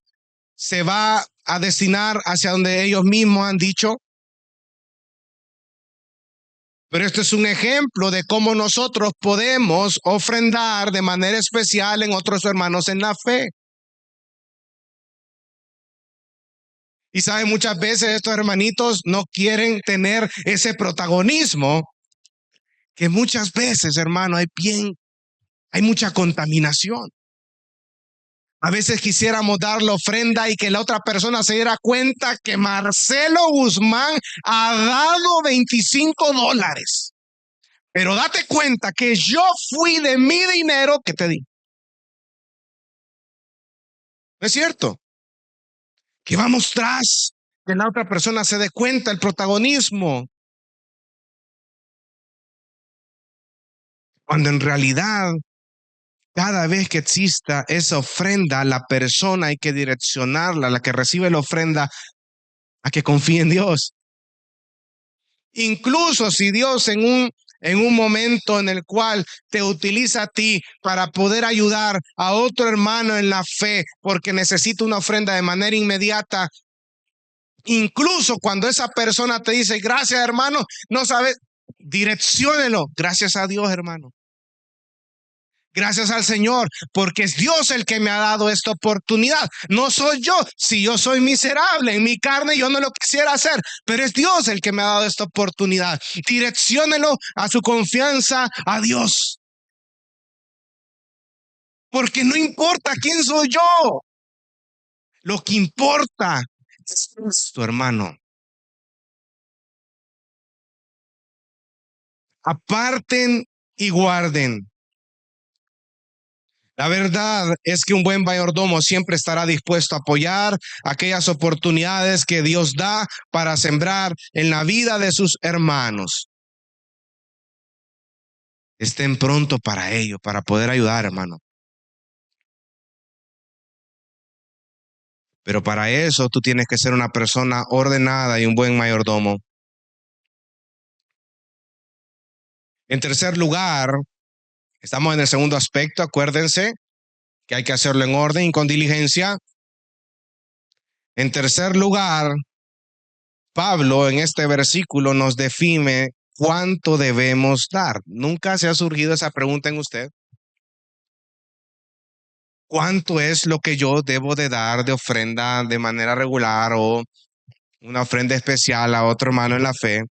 se va a destinar hacia donde ellos mismos han dicho. Pero este es un ejemplo de cómo nosotros podemos ofrendar de manera especial en otros hermanos en la fe. Y saben, muchas veces estos hermanitos no quieren tener ese protagonismo, que muchas veces, hermano, hay mucha contaminación. A veces quisiéramos dar la ofrenda y que la otra persona se diera cuenta que Marcelo Guzmán ha dado $25. Pero date cuenta que yo fui de mi dinero que te di. ¿No es cierto? Que vamos tras que la otra persona se dé cuenta el protagonismo. Cuando en realidad, cada vez que exista esa ofrenda, la persona hay que direccionarla, la que recibe la ofrenda, a que confíe en Dios. Incluso si Dios en un momento en el cual te utiliza a ti para poder ayudar a otro hermano en la fe porque necesita una ofrenda de manera inmediata, incluso cuando esa persona te dice, gracias hermano, no sabes, direcciónelo, gracias a Dios hermano. Gracias al Señor, porque es Dios el que me ha dado esta oportunidad. No soy yo. Si yo soy miserable en mi carne, yo no lo quisiera hacer, pero es Dios el que me ha dado esta oportunidad. Direcciónelo a su confianza a Dios. Porque no importa quién soy yo. Lo que importa es Cristo, hermano. Aparten y guarden. La verdad es que un buen mayordomo siempre estará dispuesto a apoyar aquellas oportunidades que Dios da para sembrar en la vida de sus hermanos. Estén pronto para ello, para poder ayudar, hermano. Pero para eso tú tienes que ser una persona ordenada y un buen mayordomo. En tercer lugar, estamos en el segundo aspecto, acuérdense que hay que hacerlo en orden y con diligencia. En tercer lugar, Pablo en este versículo nos define cuánto debemos dar. ¿Nunca se ha surgido esa pregunta en usted? ¿Cuánto es lo que yo debo de dar de ofrenda de manera regular o una ofrenda especial a otro hermano en la fe?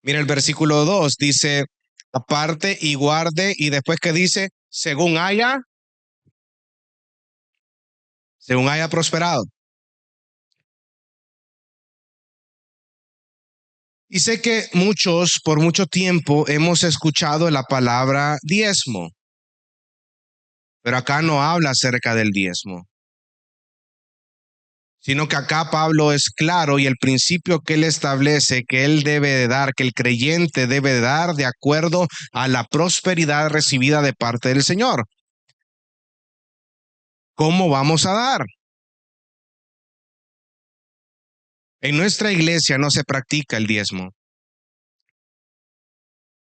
Mira el versículo 2, dice, aparte y guarde, y después que dice, según haya prosperado. Y sé que muchos por mucho tiempo hemos escuchado la palabra diezmo, pero acá no habla acerca del diezmo, sino que acá Pablo es claro y el principio que él establece que él debe de dar, que el creyente debe de dar de acuerdo a la prosperidad recibida de parte del Señor. ¿Cómo vamos a dar? En nuestra iglesia no se practica el diezmo,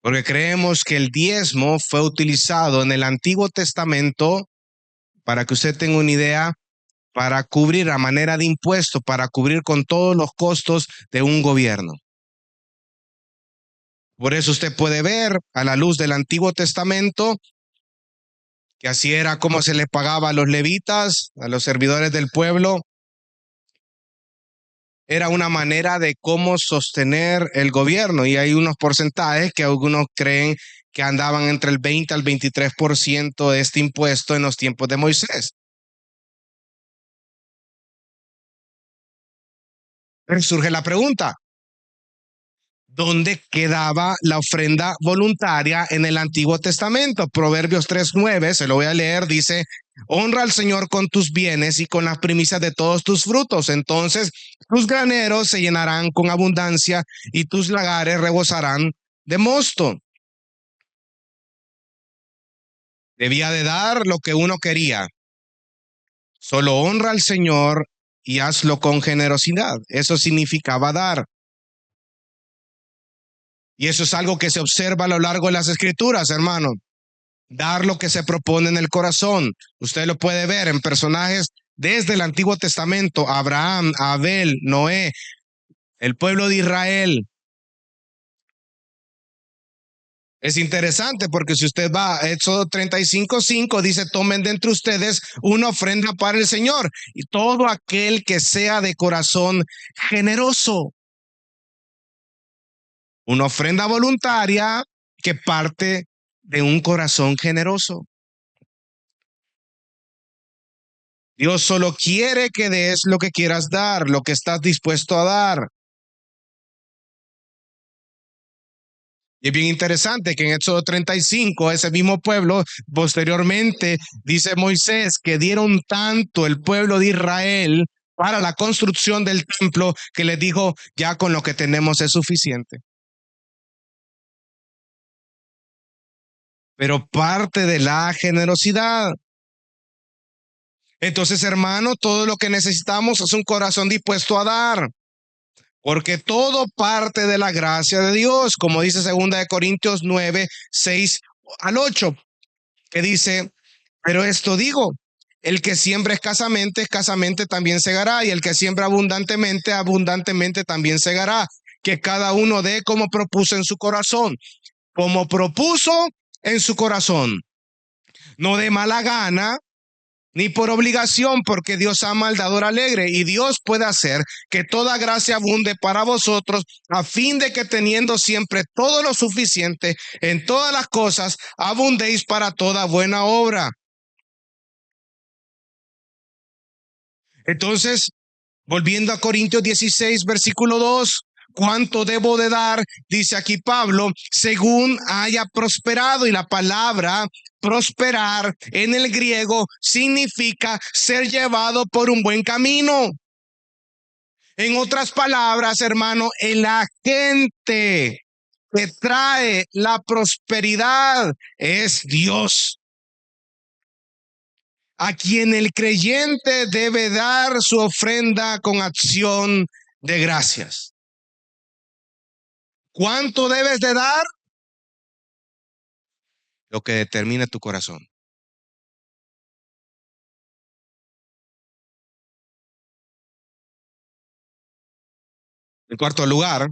porque creemos que el diezmo fue utilizado en el Antiguo Testamento, para que usted tenga una idea, para cubrir a manera de impuesto, para cubrir con todos los costos de un gobierno. Por eso usted puede ver a la luz del Antiguo Testamento que así era como se le pagaba a los levitas, a los servidores del pueblo. Era una manera de cómo sostener el gobierno y hay unos porcentajes que algunos creen que andaban entre el 20 al 23% de este impuesto en los tiempos de Moisés. Pero surge la pregunta, ¿dónde quedaba la ofrenda voluntaria en el Antiguo Testamento? Proverbios 3:9, se lo voy a leer, dice, honra al Señor con tus bienes y con las primicias de todos tus frutos. Entonces tus graneros se llenarán con abundancia y tus lagares rebosarán de mosto. Debía de dar lo que uno quería. Solo honra al Señor y hazlo con generosidad. Eso significaba dar. Y eso es algo que se observa a lo largo de las escrituras, hermano. Dar lo que se propone en el corazón. Usted lo puede ver en personajes desde el Antiguo Testamento, Abraham, Abel, Noé, el pueblo de Israel. Es interesante porque si usted va a Éxodo 35:5, dice, tomen de entre ustedes una ofrenda para el Señor y todo aquel que sea de corazón generoso. Una ofrenda voluntaria que parte de un corazón generoso. Dios solo quiere que des lo que quieras dar, lo que estás dispuesto a dar. Y es bien interesante que en Éxodo 35, ese mismo pueblo, posteriormente, dice Moisés, que dieron tanto el pueblo de Israel para la construcción del templo, que les dijo, ya con lo que tenemos es suficiente. Pero parte de la generosidad. Entonces, hermano, todo lo que necesitamos es un corazón dispuesto a dar. Porque todo parte de la gracia de Dios, como dice 2 Corintios 9:6-8, que dice, pero esto digo, el que siembra escasamente también segará, y el que siembra abundantemente, abundantemente también segará. Que cada uno dé como propuso en su corazón, como propuso en su corazón, no de mala gana, ni por obligación, porque Dios ama al dador alegre, y Dios puede hacer que toda gracia abunde para vosotros, a fin de que teniendo siempre todo lo suficiente en todas las cosas, abundéis para toda buena obra. Entonces, volviendo a Corintios 16, versículo 2, ¿cuánto debo de dar? Dice aquí Pablo, según haya prosperado. Y la palabra prosperar en el griego significa ser llevado por un buen camino. En otras palabras, hermano, el agente que trae la prosperidad es Dios, a quien el creyente debe dar su ofrenda con acción de gracias. ¿Cuánto debes de dar? Lo que determina tu corazón. En cuarto lugar,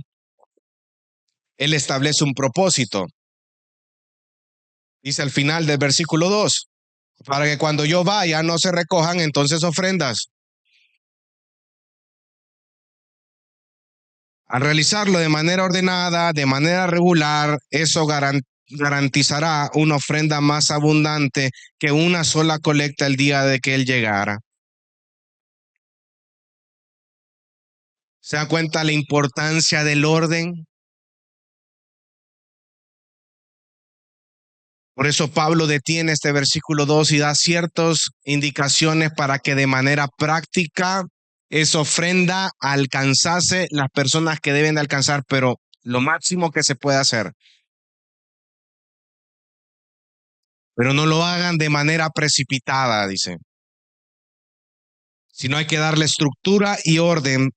Él establece un propósito. Dice al final del versículo 2, para que cuando yo vaya no se recojan entonces ofrendas. Al realizarlo de manera ordenada, de manera regular, eso garantizará una ofrenda más abundante que una sola colecta el día de que Él llegara. ¿Se da cuenta la importancia del orden? Por eso Pablo detiene este versículo 2 y da ciertas indicaciones para que de manera práctica esa ofrenda alcanzase las personas que deben de alcanzar, pero lo máximo que se puede hacer. Pero no lo hagan de manera precipitada, dice. Sino hay que darle estructura y orden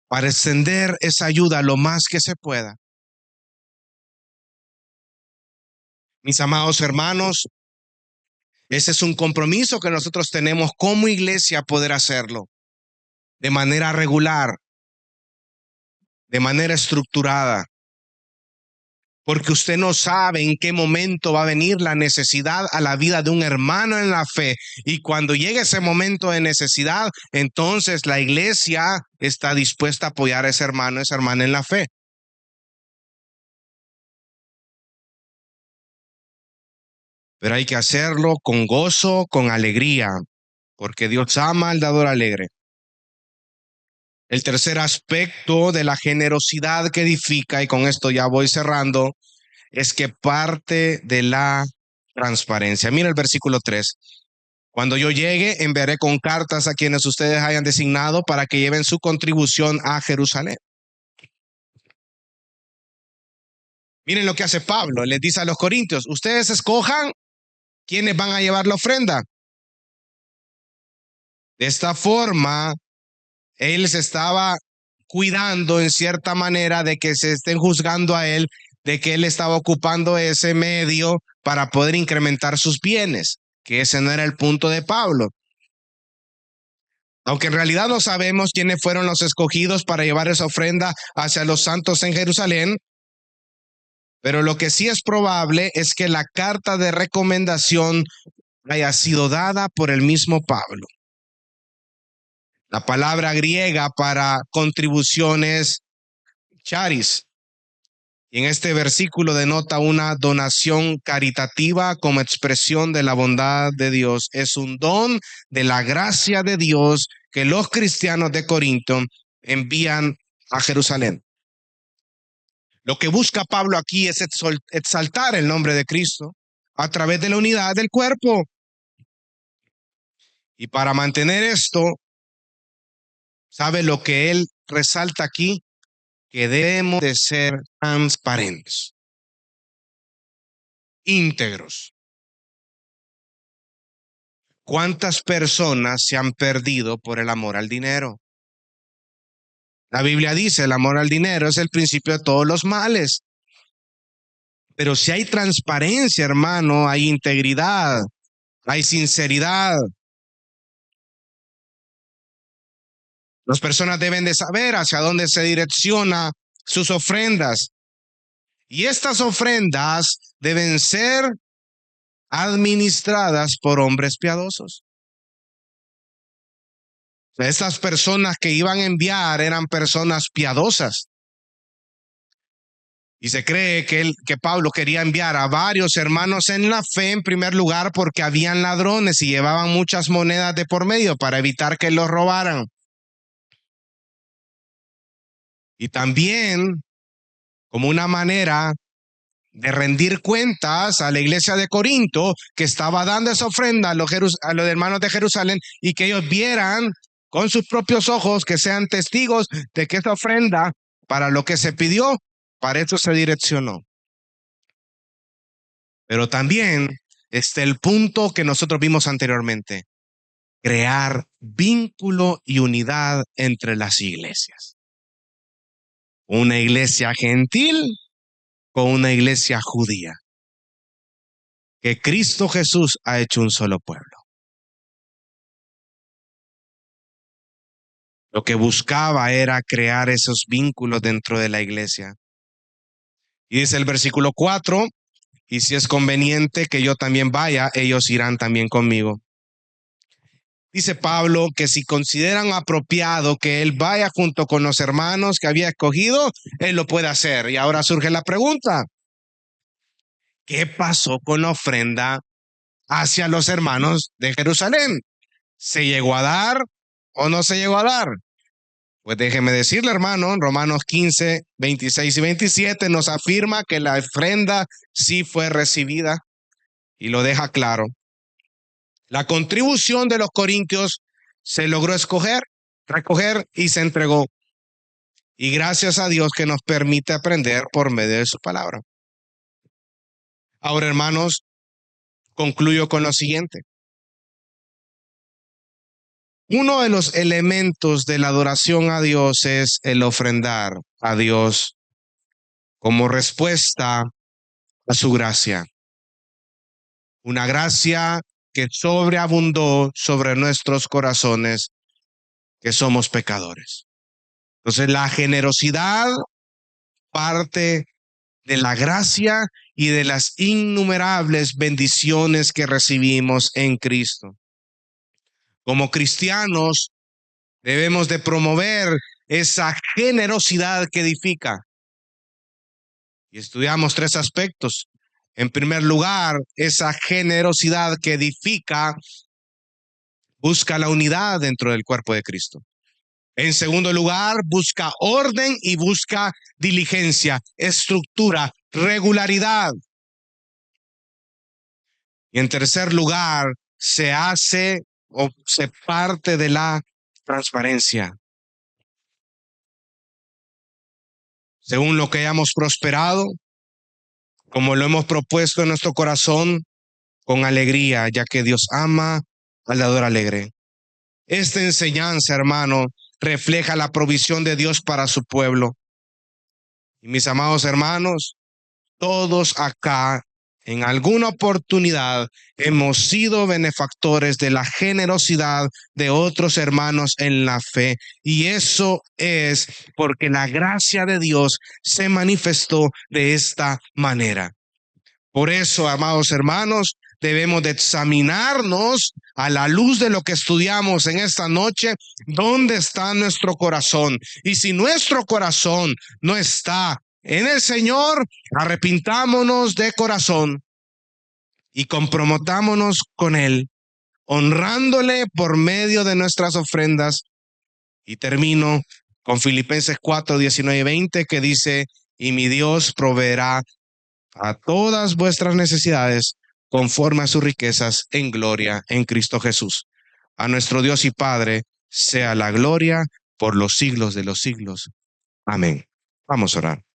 para extender esa ayuda lo más que se pueda. Mis amados hermanos, ese es un compromiso que nosotros tenemos como iglesia, poder hacerlo de manera regular, de manera estructurada, porque usted no sabe en qué momento va a venir la necesidad a la vida de un hermano en la fe, y cuando llegue ese momento de necesidad, entonces la iglesia está dispuesta a apoyar a ese hermano, esa hermana en la fe. Pero hay que hacerlo con gozo, con alegría, porque Dios ama al dador alegre. El tercer aspecto de la generosidad que edifica, y con esto ya voy cerrando, es que parte de la transparencia. Mira el versículo 3. Cuando yo llegue, enviaré con cartas a quienes ustedes hayan designado para que lleven su contribución a Jerusalén. Miren lo que hace Pablo. Les dice a los corintios, ustedes escojan quiénes van a llevar la ofrenda. De esta forma, él se estaba cuidando en cierta manera de que se estén juzgando a él, de que él estaba ocupando ese medio para poder incrementar sus bienes, que ese no era el punto de Pablo. Aunque en realidad no sabemos quiénes fueron los escogidos para llevar esa ofrenda hacia los santos en Jerusalén, Pero lo que sí es probable es que la carta de recomendación haya sido dada por el mismo Pablo. La palabra griega para contribución es charis. Y en este versículo denota una donación caritativa como expresión de la bondad de Dios. Es un don de la gracia de Dios que los cristianos de Corinto envían a Jerusalén. Lo que busca Pablo aquí es exaltar el nombre de Cristo a través de la unidad del cuerpo. Y para mantener esto, ¿sabe lo que él resalta aquí? Que debemos de ser transparentes, íntegros. ¿Cuántas personas se han perdido por el amor al dinero? La Biblia dice, el amor al dinero es el principio de todos los males. Pero si hay transparencia, hermano, hay integridad, hay sinceridad. Las personas deben de saber hacia dónde se direcciona sus ofrendas. Y estas ofrendas deben ser administradas por hombres piadosos. Estas personas que iban a enviar eran personas piadosas. Y se cree que Pablo quería enviar a varios hermanos en la fe en primer lugar porque habían ladrones y llevaban muchas monedas de por medio para evitar que los robaran. Y también como una manera de rendir cuentas a la iglesia de Corinto que estaba dando esa ofrenda a los hermanos de Jerusalén y que ellos vieran con sus propios ojos, que sean testigos de que esa ofrenda para lo que se pidió, para eso se direccionó. Pero también está el punto que nosotros vimos anteriormente, crear vínculo y unidad entre las iglesias. Una iglesia gentil con una iglesia judía. Que Cristo Jesús ha hecho un solo pueblo. Lo que buscaba era crear esos vínculos dentro de la iglesia. Y dice el versículo 4, y si es conveniente que yo también vaya, ellos irán también conmigo. Dice Pablo que si consideran apropiado que él vaya junto con los hermanos que había escogido, él lo puede hacer. Y ahora surge la pregunta, ¿qué pasó con la ofrenda hacia los hermanos de Jerusalén? ¿Se llegó a dar o no se llegó a dar? Pues déjeme decirle, hermano, Romanos 15, 26 y 27 nos afirma que la ofrenda sí fue recibida y lo deja claro. La contribución de los corintios se logró recoger y se entregó. Y gracias a Dios que nos permite aprender por medio de su palabra. Ahora, hermanos, concluyo con lo siguiente. Uno de los elementos de la adoración a Dios es el ofrendar a Dios como respuesta a su gracia. Una gracia que sobreabundó sobre nuestros corazones, que somos pecadores. Entonces, la generosidad parte de la gracia y de las innumerables bendiciones que recibimos en Cristo. Como cristianos, debemos de promover esa generosidad que edifica. Y estudiamos tres aspectos. En primer lugar, esa generosidad que edifica busca la unidad dentro del cuerpo de Cristo. En segundo lugar, busca orden y busca diligencia, estructura, regularidad. Y en tercer lugar, se hace o se parte de la transparencia. Según lo que hayamos prosperado, como lo hemos propuesto en nuestro corazón, con alegría, ya que Dios ama al dador alegre. Esta enseñanza, hermano, refleja la provisión de Dios para su pueblo. Y mis amados hermanos, todos acá en alguna oportunidad hemos sido benefactores de la generosidad de otros hermanos en la fe. Y eso es porque la gracia de Dios se manifestó de esta manera. Por eso, amados hermanos, debemos de examinarnos a la luz de lo que estudiamos en esta noche, dónde está nuestro corazón. Y si nuestro corazón no está en el Señor, arrepintámonos de corazón y comprometámonos con Él, honrándole por medio de nuestras ofrendas. Y termino con Filipenses 4, 19 y 20, que dice: y mi Dios proveerá a todas vuestras necesidades conforme a sus riquezas en gloria en Cristo Jesús. A nuestro Dios y Padre sea la gloria por los siglos de los siglos. Amén. Vamos a orar.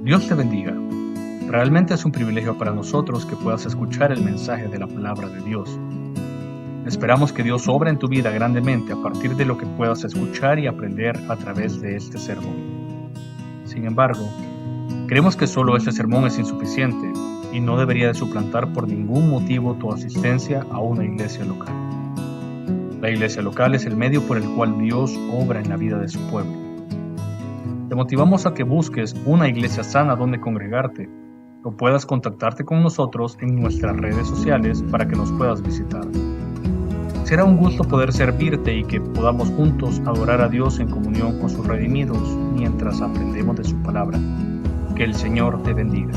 Dios te bendiga. Realmente es un privilegio para nosotros que puedas escuchar el mensaje de la palabra de Dios. Esperamos que Dios obra en tu vida grandemente a partir de lo que puedas escuchar y aprender a través de este sermón. Sin embargo, creemos que solo este sermón es insuficiente y no debería de suplantar por ningún motivo tu asistencia a una iglesia local. La iglesia local es el medio por el cual Dios obra en la vida de su pueblo. Te motivamos a que busques una iglesia sana donde congregarte o puedas contactarte con nosotros en nuestras redes sociales para que nos puedas visitar. Será un gusto poder servirte y que podamos juntos adorar a Dios en comunión con sus redimidos mientras aprendemos de su palabra. Que el Señor te bendiga.